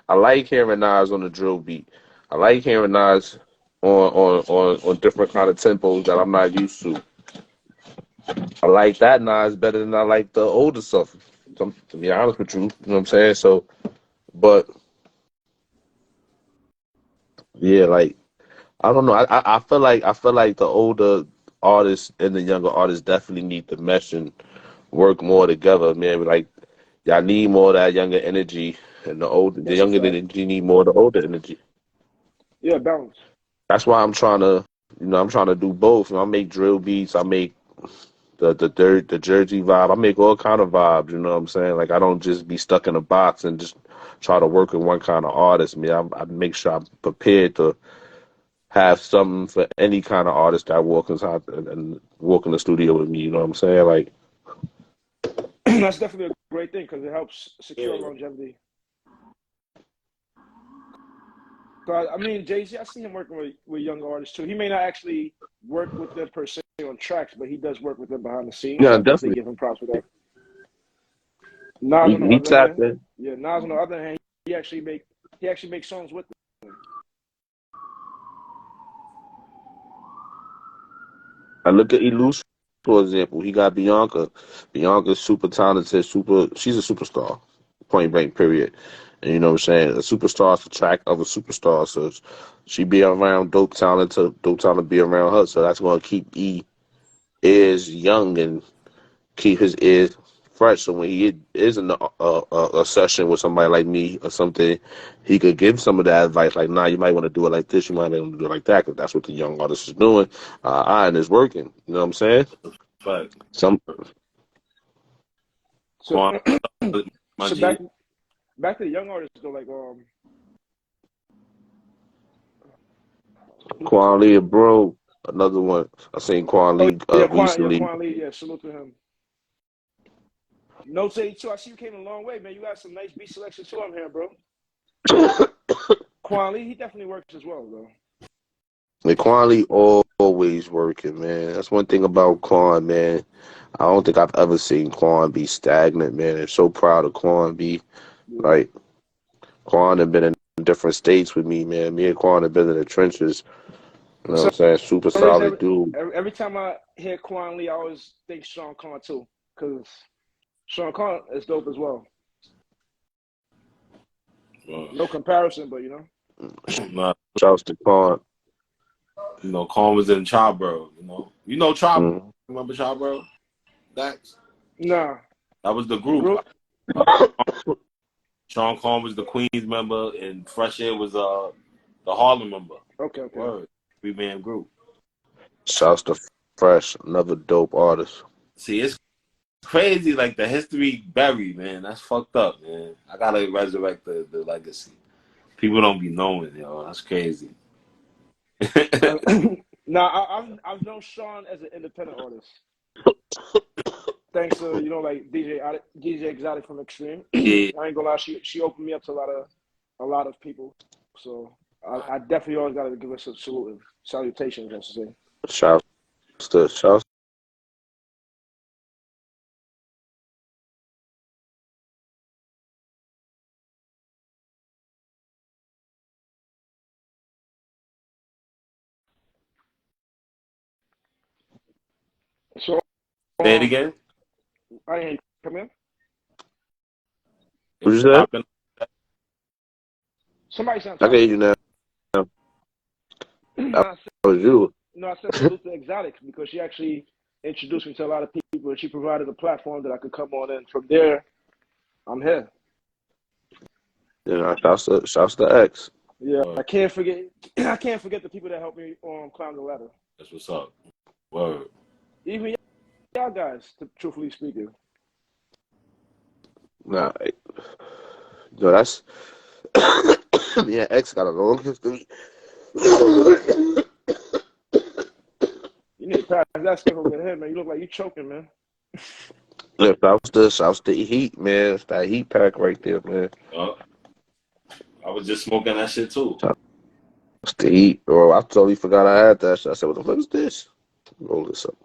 I like hearing Nas on the drill beat. I like hearing Nas on different kind of tempos that I'm not used to. I like that Nas better than I like the older stuff. To be honest with you, you know what I'm saying? So, but yeah, like I don't know. I feel like the older artists and the younger artists definitely need to mesh and work more together, man. Like y'all need more of that younger energy, and the That's a younger fact. energy need more of the older energy. Yeah, balance. That's why I'm trying to do both. You know, I make drill beats, I make the Jersey vibe, I make all kind of vibes. You know what I'm saying? Like I don't just be stuck in a box and just try to work with one kind of artist. Man, I make sure I'm prepared to have something for any kind of artist that walk inside and walk in the studio with me. You know what I'm saying? Like, That's definitely a great thing because it helps secure Yeah. longevity. So I mean, Jay-Z, I see him working with younger artists too. He may not actually work with them per se on tracks, but he does work with them behind the scenes. So yeah, I definitely definitely. give him props for that. Nas on the He other tapped hand, in. yeah, Nas on the other hand, he actually makes songs with them. I look at Elus, for example. He got B.Ankha. B.Ankha's super talented, she's a superstar. Point blank, period. And you know what I'm saying? A superstar is the track of a superstar. So she be around dope talent be around her. So that's gonna keep ears young and keep his ears fresh. So when he is in a session with somebody like me or something, he could give some of that advice. Like, nah, you might want to do it like this. You might want to do it like that because that's what the young artist is doing. And it's working. You know what I'm saying? But Some So Quan, my so G. back to the young artists though, like who else? Quan Lee, bro, another one. I seen Quan Oh Lee yeah, recently. Quan Lee, yeah, salute to him. Notes 82, I see you came a long way, man. You got some nice beat selection too. I'm here, bro. Quan Lee, he definitely works as well, though. Like Quan Lee always working, man. That's one thing about Quan, man. I don't think I've ever seen Quan be stagnant, man. I'm so proud of Quan be Yeah. like Quan have been in different states with me, man. Me and Quan have been in the trenches. You know what So I'm saying? Super solid dude. every time I hear Quan Lee, I always think Sean Khan too, because Sean Khan is dope as well. No comparison, but you know. Nah, Shouts to Quan. you know, Quan was in Charborough. You know Charborough. Mm. Remember Charborough? Dax? Nah, That was the the group. group. Sean Combs was the Queens member, and Fresh Air was the Harlem member. Okay. Word, 3-man group. Shouts to Fresh, another dope artist. See, it's crazy, like the history buried, man. That's fucked up, man. I gotta resurrect the legacy. People don't be knowing, yo. That's crazy. Nah, I've known Sean as an independent artist, thanks to like DJ Exotic from Extreme. Yeah, I ain't gonna lie, she opened me up to a lot of people. So I definitely always gotta give us a salute, salutations, I should say. Shouts shouts. So say it again. I ain't come in. What It's you said? popping. Somebody sound I can hear choppy. you now. no, That was you. I said salute to Exotic because she actually introduced me to a lot of people and she provided a platform that I could come on and from there I'm here. You know, shouts to X. Yeah, I can't forget I can't forget the people that helped me climb the ladder. That's what's up. Word. Even y'all guys, truthfully speaking. Nah, yo, that's yeah. X got a long history. You need to pass that stuff over the head, man. You look like you choking, man. Yeah, shouts to Heat, man. It's that Heat pack right there, man. I was just smoking that shit too. Shouts to Heat. Bro, I totally forgot I had that shit. I said, what the fuck is this? Roll this up.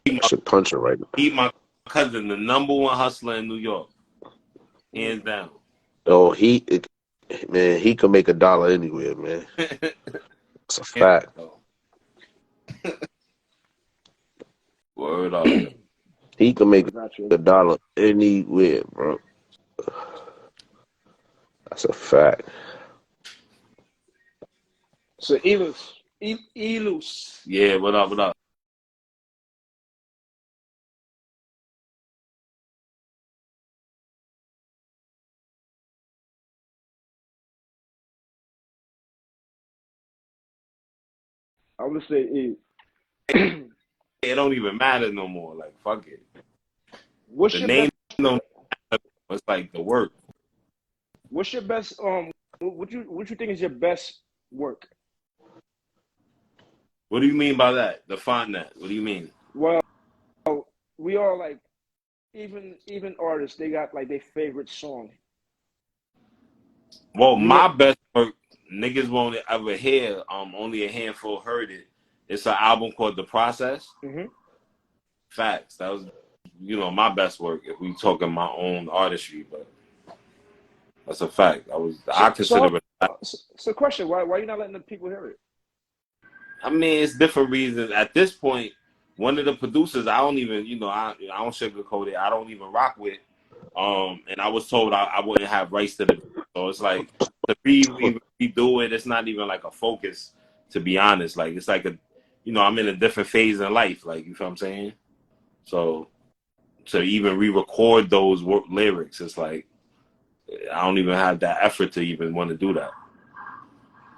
I should punch her right now. He my cousin, the #1 hustler in New York, hands down. Oh, man, he could make $1 anywhere, man. It's a fact. Word up. He could make $1 anywhere, bro. That's a fact. So Elus. Yeah, what up, what up? I would say E. It don't even matter no more. Like, fuck it. What's The your name best? don't matter. It's like the work. What's your best? What you think is your best work? What do you mean by that? Define that. What do you mean? Well, we all like even artists. They got like their favorite song. Well, my best work, niggas won't ever hear. Only a handful heard it. It's an album called The Process. Mm-hmm. Facts. That was, my best work. If we talking my own artistry, but that's a fact. I consider it. So, question: Why you not letting the people hear it? I mean, it's different reasons. At this point, one of the producers, I don't even, I don't sugarcoat it. I don't even rock with. And I was told I wouldn't have rights to the. So it's like to redo it. It's not even like a focus, to be honest. Like it's like I'm in a different phase in life. Like you feel what I'm saying. So to even re-record those lyrics, it's like I don't even have that effort to even want to do that.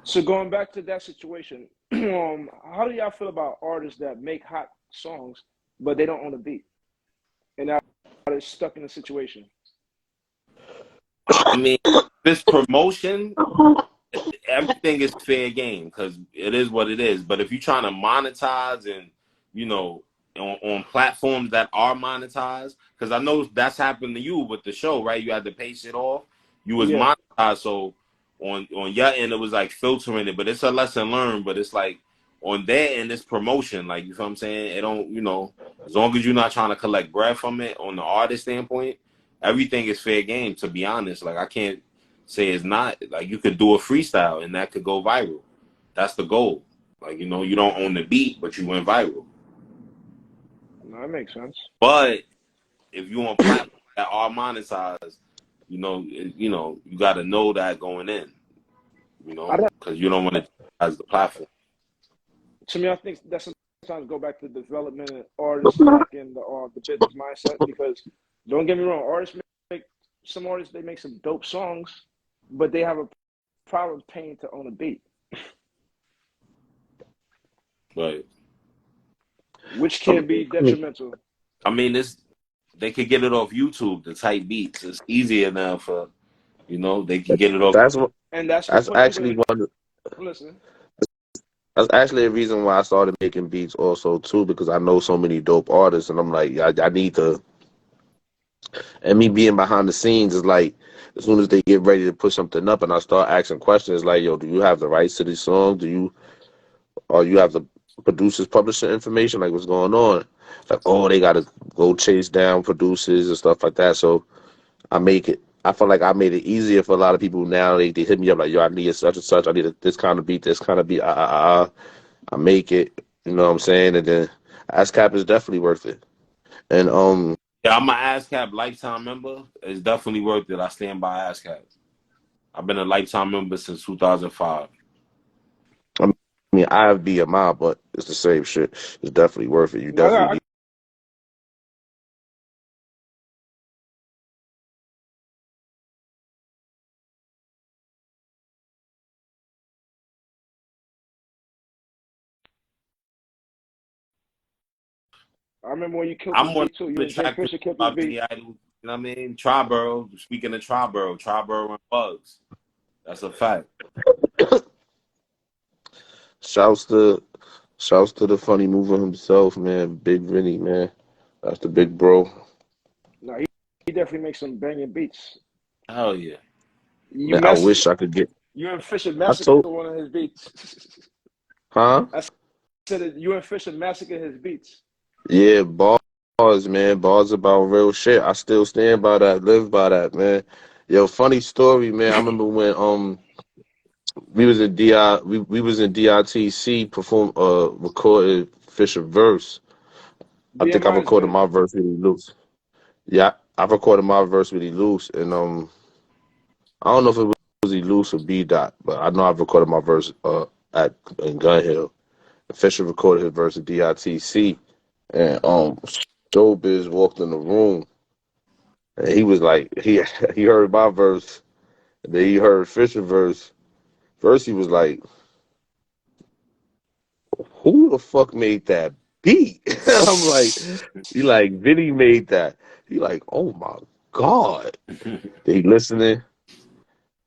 So going back to that situation, how do y'all feel about artists that make hot songs but they don't own a beat, and now they're stuck in a situation? I mean, this promotion, everything is fair game because it is what it is. But if you're trying to monetize and on platforms that are monetized, because I know that's happened to you with the show, right? You had to pay shit off. You was monetized, so on your end it was like filtering it, but it's a lesson learned. But it's like on their end it's promotion, like you feel what I'm saying? It don't, as long as you're not trying to collect bread from it on the artist standpoint, everything is fair game. To be honest, like I can't say it's not. Like you could do a freestyle and that could go viral. That's the goal. Like you don't own the beat, but you went viral. No, that makes sense. But if you on platforms that are monetized, you got to know that going in, because you don't want to as the platform. To me, I think that sometimes go back to development and artists back in the business mindset. Because don't get me wrong, some artists they make some dope songs, but they have a problem paying to own a beat. Right. Which can be detrimental. I mean, they could get it off YouTube. The type beats, it's easier now for, they can get it off. That's actually one. Listen. That's actually a reason why I started making beats also too, because I know so many dope artists, and I'm like, I need to. And me being behind the scenes is like, as soon as they get ready to put something up, and I start asking questions like, yo, do you have the rights to this song? Or you have the producers publishing information? Like, what's going on? Like, oh, they gotta go chase down producers and stuff like that. So I feel like I made it easier for a lot of people now. They hit me up like, yo, I need such and such. I need this kind of beat, this kind of beat. I make it. You know what I'm saying? And then ASCAP is definitely worth it. And yeah, I'm an ASCAP lifetime member. It's definitely worth it. I stand by ASCAP. I've been a lifetime member since 2005. I mean, I have BMI, but it's the same shit. It's definitely worth it. You definitely. I remember when you killed this beat too. You and Jay Fisher killed this beat. You know what I mean? Triborough. Speaking of Triborough and Bugs. That's a fact. Shouts to the funny mover himself, man. Big Vinny, man. That's the big bro. No, he definitely makes some banging beats. Hell yeah. Man, I wish I could get. You and Fisher massacred one of his beats. Huh? I said that you and Fisher massacred his beats. Yeah, bars, man. Bars about real shit. I still stand by that, live by that, man. Yo, funny story, man. I remember when we was in we was in DITC recorded Fisher verse. I think I BMI is recorded big. my verse with Elus. Yeah, I recorded my verse with Elus, and I don't know if it was Elus or B Dot, but I know I recorded my verse at in Gun Hill. Fisher recorded his verse at DITC, and Showbiz walked in the room, and he was like, he heard my verse, and then he heard Fisher verse. First, he was like, "Who the fuck made that beat?" And I'm like, "He like Vinny made that." He like, "Oh my god!" Then he listening.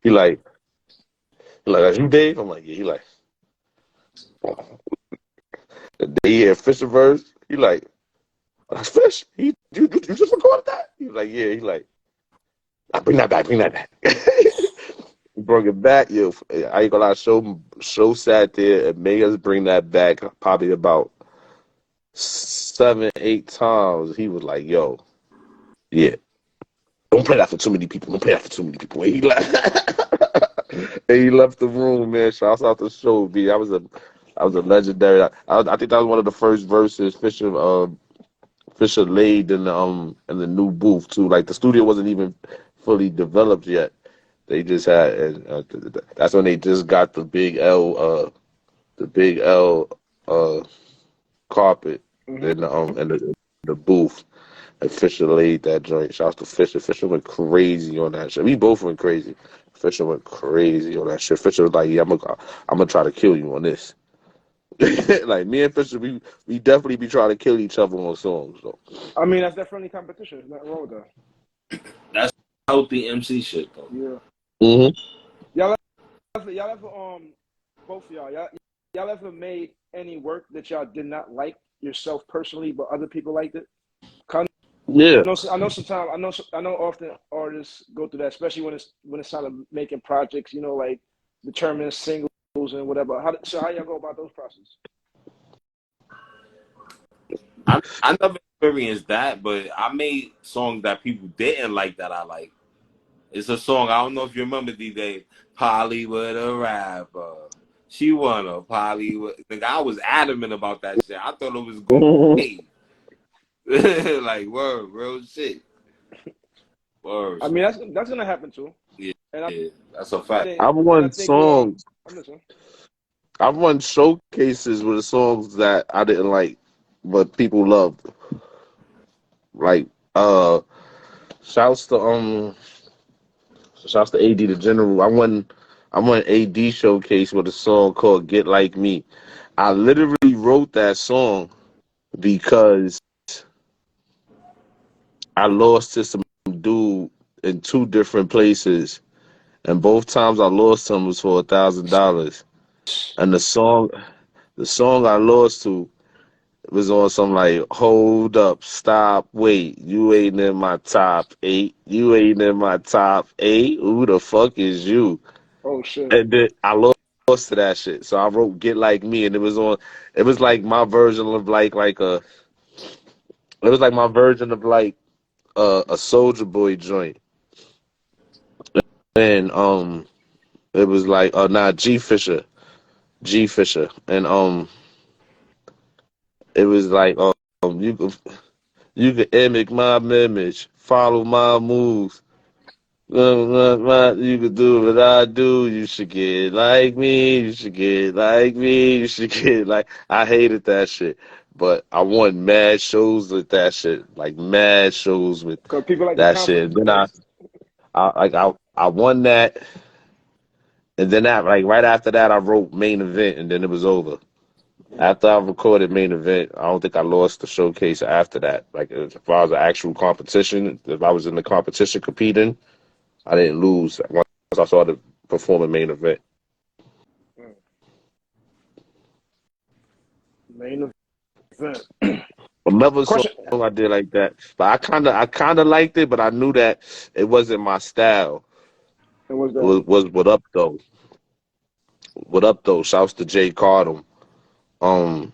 He like, "Are you Dave?" I'm like, "Yeah." He like, and then he hear Fisher verse. He like, "That's Fish. You just recorded that?" He was like, "Yeah." He like, bring that back. Bring that back." Brought it back. Yo, I ain't gonna lie. Show sat there and made us bring that back probably about 7, 8 times. He was like, "Yo, yeah, don't play that for too many people. Don't play that for too many people." And he left. And he left the room, man. Shouts out to Show B. I was a legendary. I think that was one of the first verses Fisher laid in the new booth too. Like the studio wasn't even fully developed yet. They just had, and that's when they just got the big L carpet Hmm. in the booth. And Fisher laid that joint. Shouts to Fisher. Fisher went crazy on that shit. We both went crazy. Fisher went crazy on that shit. Fisher was like, "Yeah, I'm gonna try to kill you on this." Like me and Fisher, we definitely be trying to kill each other on songs. So. I mean, that's that friendly competition. There's nothing wrong with that. That's healthy MC shit though. Yeah. Hmm. Y'all y'all ever both of y'all ever made any work that y'all did not like yourself personally, but other people liked it? 'Cause Yeah. I know sometimes I know often artists go through that, especially when it's time of making projects. You know, like determining singles and whatever. So how y'all go about those processes? I never experienced that, but I made songs that people didn't like that I like. It's a song, I don't know if you remember DJ Polly with a rapper. She wanna Polly with like, I was adamant about that shit. I thought it was going to be like word, real shit. Word. I So mean, that's gonna happen too. yeah, And yeah, that's a fact. I've and I won think we songs. I'm listening. I've won showcases with the songs that I didn't like, but people loved. Like shouts to shouts to AD the General. I won AD showcase with a song called Get Like Me. I literally wrote that song because I lost to some dude in two different places, and both times I lost him was for $1,000. And the song I lost to was on some like, hold up, stop, wait, you ain't in my top 8. You ain't in my top 8. Who the fuck is you? Oh shit. And then I lost to that shit. So I wrote Get Like Me, and it was like my version of it was like my version of like a Soldier Boy joint. And it was like G Fisher. And it was like you can mimic my image, follow my moves. You could do what I do. You should get like me. You should get like me. You should get like. I hated that shit, but I won mad shows with that shit. Like mad shows with Because people like the that shit. And then confidence. I won that, and then that like right after that I wrote Main Event, and then it was over. After I recorded Main Event, I don't think I lost the showcase after that. Like as far as the actual competition, if I was in the competition competing. I didn't lose once I started performing Main Event. Mm, main event. Another song Question. I did like that, but I kind of liked it, but I knew that it wasn't my style. And what's It that? was What Up Though? What Up Though? Shouts to Jay Cardum. Um,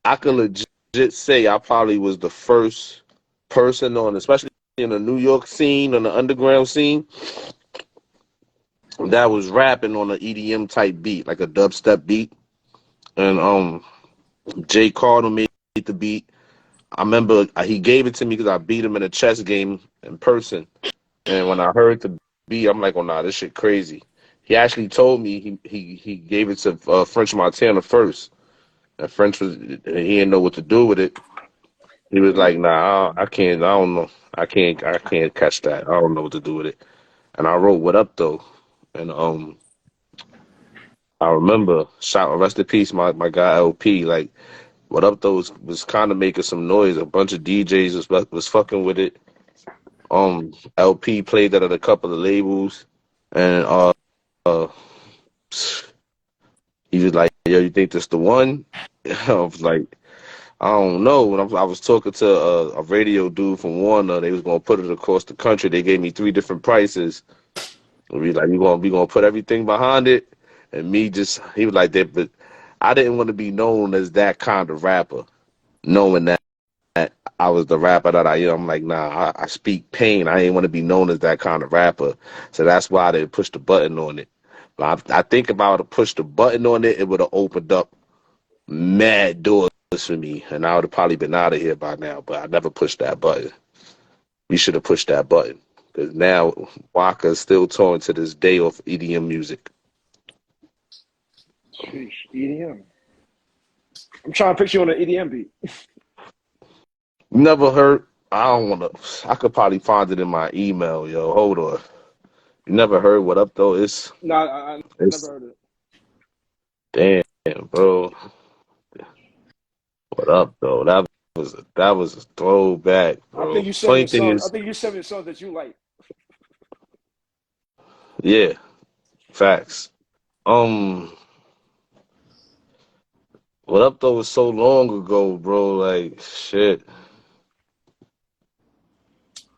I could legit legit say I probably was the first person on, especially in the New York scene, on the underground scene, that was rapping on an EDM type beat, like a dubstep beat. And Jay Carter made the beat. I remember he gave it to me because I beat him in a chess game in person. And when I heard the beat, I'm like, oh nah, this shit crazy. He actually told me he gave it to French Montana first. And French he didn't know what to do with it. He was like, nah, I can't, I don't know. I can't catch that. I don't know what to do with it. And I wrote What Up Though. And I remember rest in peace, my guy LP, like What Up Though was kind of making some noise. A bunch of DJs was fucking with it. LP played that at a couple of labels, and he was like, "Yo, you think this the one?" I was like, "I don't know." When I was talking to a radio dude from Warner, they was gonna put it across the country. They gave me 3 different prices. We like, we gonna put everything behind it, and me just he was like that, but I didn't want to be known as that kind of rapper, knowing that I was the rapper that I am. I'm like, nah, I speak pain. I ain't want to be known as that kind of rapper. So that's why I didn't push the button on it. But I think if I would have pushed the button on it, it would have opened up mad doors for me. And I would have probably been out of here by now. But I never pushed that button. We should have pushed that button. Because now Waka is still touring to this day off EDM music. Sheesh, EDM. I'm trying to picture you on an EDM beat. Never heard. I don't want to. I could probably find it in my email, yo. Hold on. You never heard What Up Though? No, I never heard it. Damn, bro. What Up Though? That was a throwback, bro. I think you sent me Funny thing songs. I is, think you sent me songs that you like. yeah, facts. What Up Though was so long ago, bro. Like shit.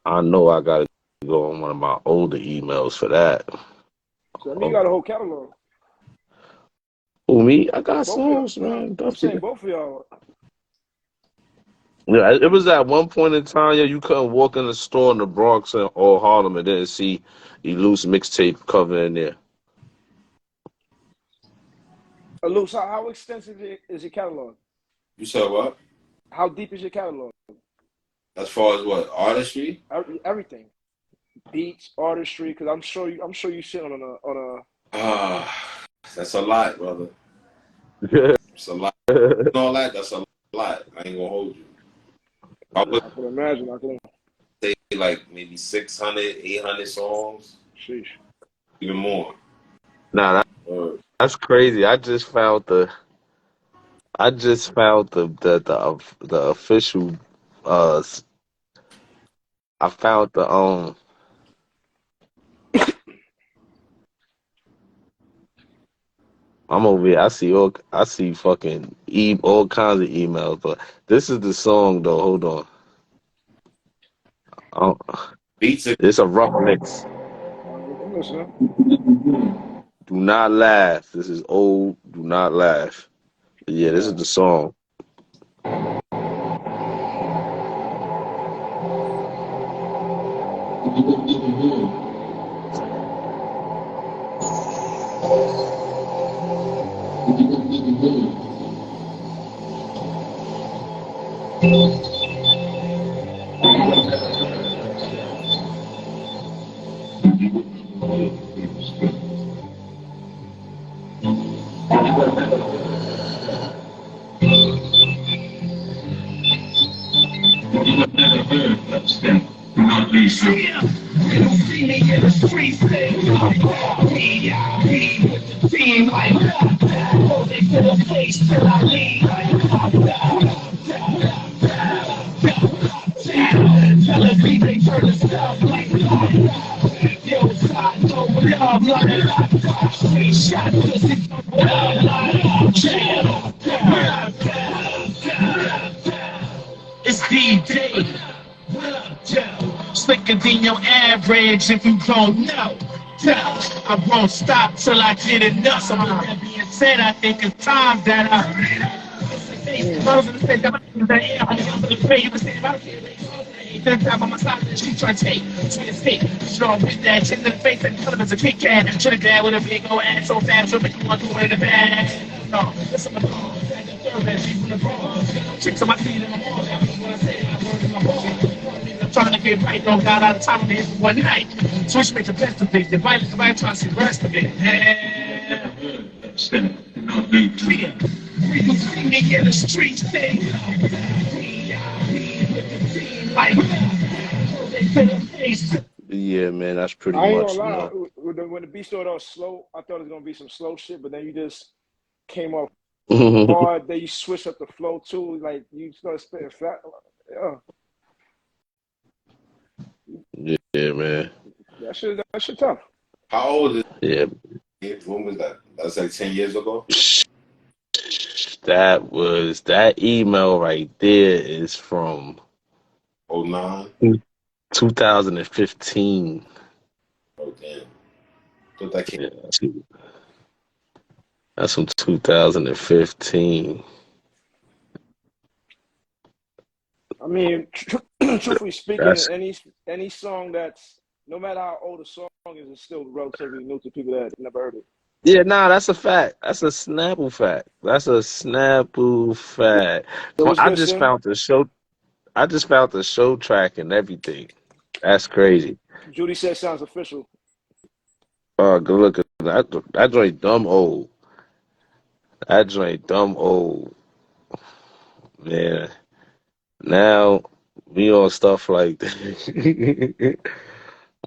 I know I gotta go on one of my older emails for that. So I mean, you got a whole catalog. Who, me? I got Both of y'all. songs, man. I'm saying both of y'all. Yeah, it was at one point in time, yeah, you couldn't walk in the store in the Bronx or Harlem and didn't see Elus mixtape cover in there. Elus, how extensive is your catalog? You said what? How deep is your catalog? As far as what, artistry? Everything, beats, artistry. Because I'm sure you sit on a. That's a lot, brother. It's a lot. All that, that's a lot. I ain't gonna hold you. I would I can imagine. say like maybe 600, 800 songs. Sheesh. Even more. Uh, That's crazy. I just found the official I found the I'm over here. I see fucking all kinds of emails, but this is the song though. Hold on. Beats are It's a rough mix. I'm listening. Do Not Laugh. This is old. Do Not Laugh. Yeah, this is the song. It's DJ. Slicker than your average if you don't know. I won't stop till I get enough. So with that being said, I think it's time that I face. I was in the face, got my in the air. I was in the pray. You can say about it. Then grab on my side of the street trying to take to the stick. Strong with that chin to the face and tell him it's a Kit Kat. Should have dad with a big old ass so fast, she'll make you want to wear the bag. No, listen to the call. She's from the Bronx. Chicks on my feet in the mall. That's what I say. I work in my ball. I'm trying to get right, though. Got out of time on it one night. Switch me to best of it. The violence of trying to see the rest of it. Yeah. Screaming in the streets, they Yeah, man, that's pretty I ain't much, gonna you lie. know. When the beat started off slow, I thought it was gonna be some slow shit, but then you just came off hard. Then you switch up the flow too. Like you started spitting fat. Yeah, Yeah, man. that shit tough. How old is Yeah. it? When was that? That's like 10 years ago? That email right there is from 09? 2015. Oh, damn. Thought that came. Yeah, that's from 2015. I mean, truthfully speaking, That's any song that's no matter how old a song is, it's still relatively new to people that have never heard it. Yeah, nah, that's a fact. That's a Snapple fact. That's a Snapple fact. So what's I good, just Sim? found the show. I just found the show track and everything. That's crazy. Judy said sounds official. Oh, good look at that. That joint dumb old. That joint dumb old. Man. Now we on stuff like that.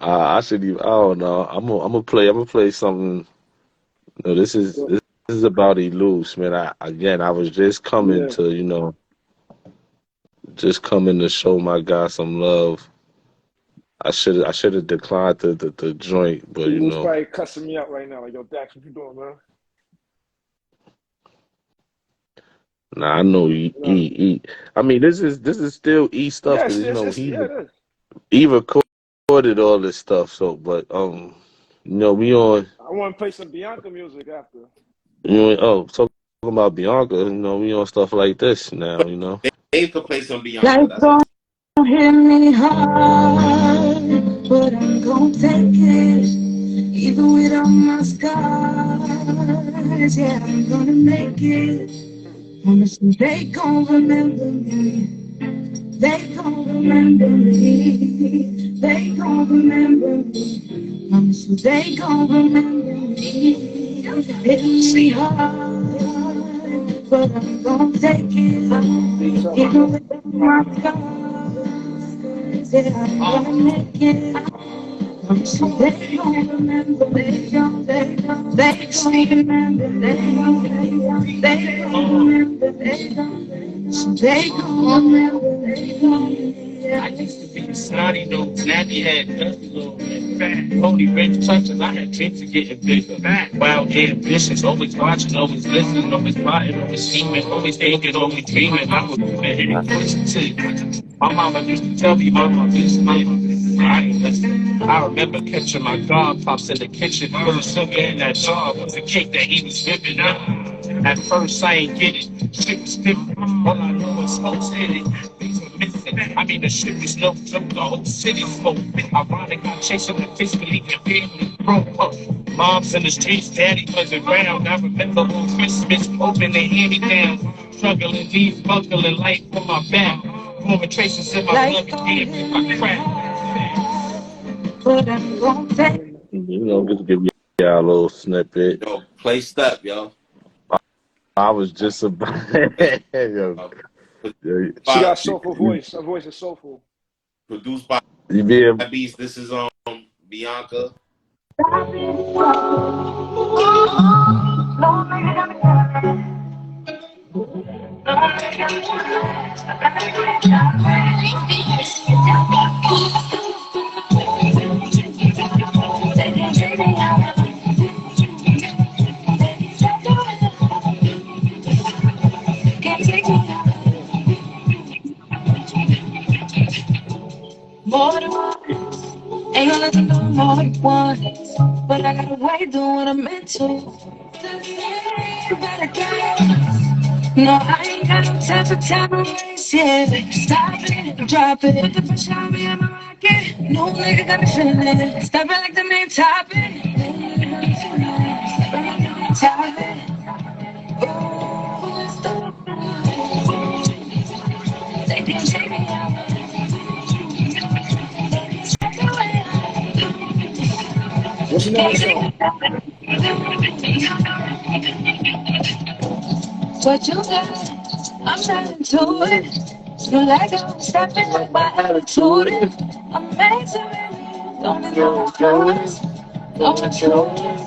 I should even. I don't know. I'm gonna play something. No, this is about Elus, man. I was just coming Yeah, to just coming to show my guy some love. I should have declined the joint, but Elu's probably cussing me out right now. Like, yo, Dax, what you doing, man? nah, I know No. I mean, this is still E stuff Yeah, because yeah, it is. he recorded all this stuff. So, but we on I want to play some B.Ankha music after. talking about B.Ankha. We on stuff like this now. Dave could play some B.Ankha. Life That's gon' hit me hard, but I'm gon' take it. Even with all my scars, yeah, I'm gonna make it. Honestly, they gon' remember me. They gon' remember me. They gon' remember me. Honestly, they gon' remember me. Hit me hard, but I'm gon' take it. Tough, Even bro. with all my scars, yeah, I'm gonna make it. So they gon' remember, they gon' remember, they gon' remember, so they gon' remember, I used to be snotty nose, nappy head, dusty little and fat. Only rich touches, I had dreams of getting bigger. Fat, wild, ambitious, always watching, always listening, always plotting, always scheming, always thinking, always dreaming. I was moving, pushing to you. My mama used to tell me, mama, this man, I ain't listening. I remember catching my dog pops in the kitchen, putting sugar in that jar with the cake that he was whipping up. At first, I ain't get it. Shit was different. All I know is smoke's hit it. Things were missing. I mean, the shit was no joke. The whole city spoke. Ironic, I chasing the fish, but he can pay me broke up. Mom's in the streets, daddy wasn't around. I remember on Christmas, open the hand-me-down. Struggling, knees buckling, life on my back. Moving traces in my blood, can't get my crack. but I'm gon' take just give y'all a little snippet. yo, play step, yo. I was just about. Yo, She got a soulful voice. Her voice is soulful. Produced by you be able. Beats. This is B.Ankha. more than once. Ain't gonna let them do more than once. But I gotta wait doing what I'm meant to. You better go. No, I ain't got no time for time to waste, yeah. Stop it, drop it. Put the pressure on me, I'm a rocket. No nigga got me feeling it. Stop it like the main topic. No nigga got me feeling it. Stop it like the main topic. Oh, stop. They can take me out. What's the name of the song? What you got? I'm not into it. You like it, stop it like my attitude. I'm made to it. Don't influence. Don't influence.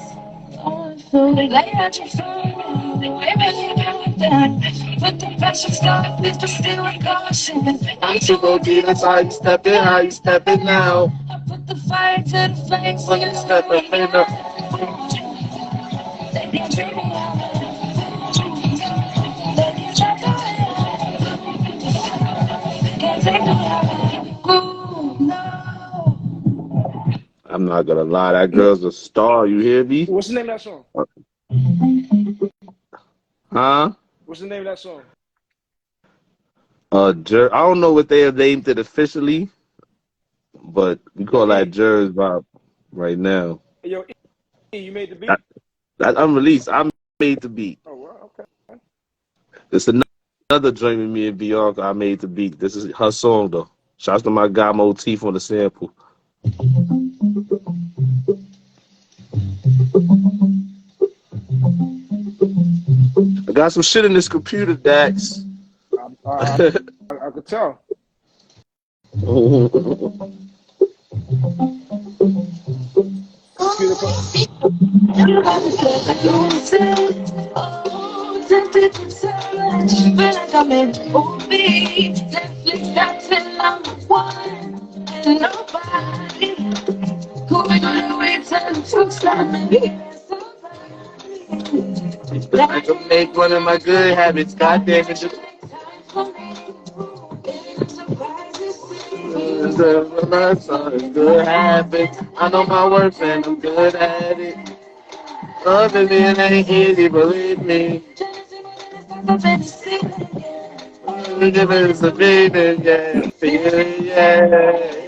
Don't influence. Lay out your phone. Way back in everything. Put the pressure stop this, but still with caution. I'm too OG, that's how you step it, how you step it now. I put the fire to the flames. When you step it, hand up. They can treat me out. They can check it. Can't take no Ooh, no. I'm not gonna lie, that girl's a star. You hear me? What's the name of that song? Huh? What's the name of that song? I don't know what they have named it officially, but we call Yo, E. that Jer's Vibe right now. Yo, E, you made the beat? That unreleased. I made the beat. Oh, wow, okay. It's another joint with me and B.Ankha. I made the beat. This is her song though. Shouts to my guy Motif on the sample. I got some shit in this computer, Dax. I could tell. Computer put. Tempted to search, feel like I'm in movie. Netflix got 10 number one, and nobody going on the way to the truth. I can make one of my good habits. Goddamn it. Good habits. I know my worth and I'm good at it. Loving me ain't easy, believe me. Give it a feeling, yeah, feeling, yeah.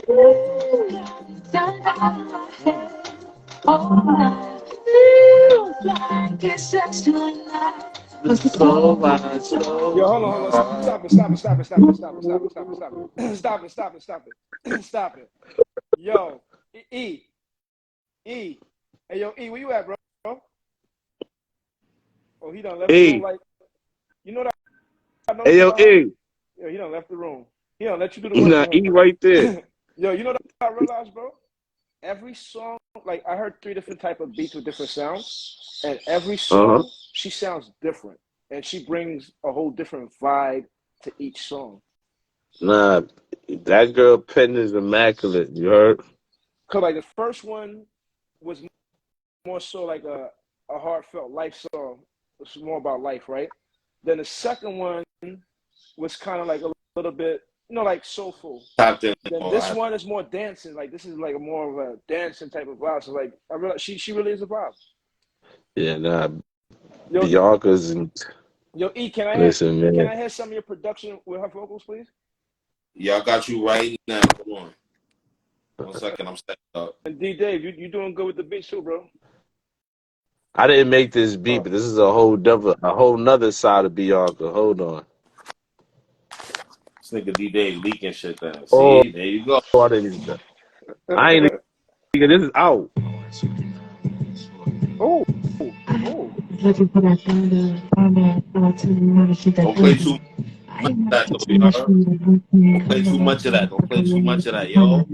So much, so Yo, hold on. Stop it. Stop it. Yo, E. Hey, yo, E, where you at, bro? Oh, he done left the room like, you know that I know Hey, yo, E. Yo, he done left the room. He done let you do the work Nah, for him. E right there. Yo, you know what I realized, bro? Every song, like I heard 3 different type of beats with different sounds, and every song she sounds different, and she brings a whole different vibe to each song. Nah, that girl pen is immaculate. You heard? Cause like the first one was more so like a heartfelt life song. It's more about life, right? Then the second one was kind of like a little bit, like soulful. Then this one is more dancing. Like this is like more of a dancing type of vibe. So like I realize she really is a vibe. Yeah, nah. Yo, B.Ankha's and yo, E, can I hear some of your production with her vocals, please? Yeah, I got you right now. Come on. 1 second, I'm setting up. And D Dave, you doing good with the beats too, bro. I didn't make this beat, but this is a whole nother side of B.Ankha. Hold on. This nigga D-Day leaking shit then. See, there you go. I didn't. I ain't nigga. This is out. Oh. Looking for that thunder, to Don't play too much of that, though, y'all. Don't play too much of that. Don't play too much of that, yo.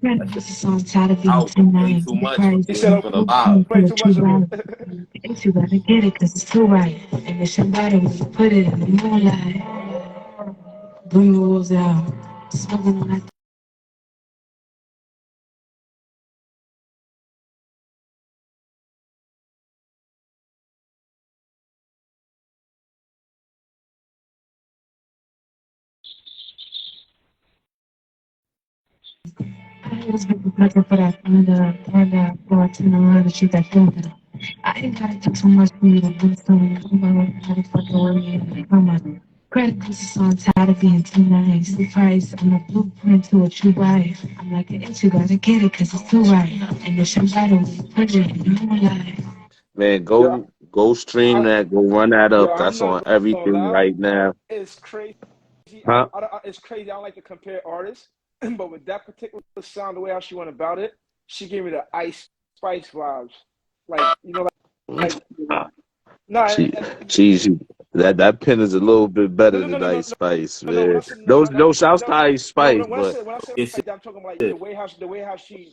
That's just out. Don't play too much for the live. Play too much of it. You gotta get it, cause it's too right. And it's somebody when you put it in the moonlight. Bring the wolves out. Smoking on that. I was looking for that thunder, turn around and shoot that thunder. I ain't gotta do too much for you to do something. Come on, how the fuck with me? Come on. Credit cause it's on tired of being too nice. The price, I'm a blueprint to a true wife. I'm like an itch, you gotta get it cause it's too right. And it's your right away, put it in your life. Man, Yo, go stream I, that. Go run that yo, up. I'm That's not on gonna everything lie. right now. It's crazy. Huh? It's crazy. I don't like to compare artists, but with that particular sound, the way how she went about it, she gave me the Ice Spice vibes. Like, like Ah, no, She, she, that pen is a little bit no, better no, no, than no, no, Ice Spice, no. When I man. said no, No shouts to Ice no, Spice, when I but say It's like that, I'm talking about like the way how she like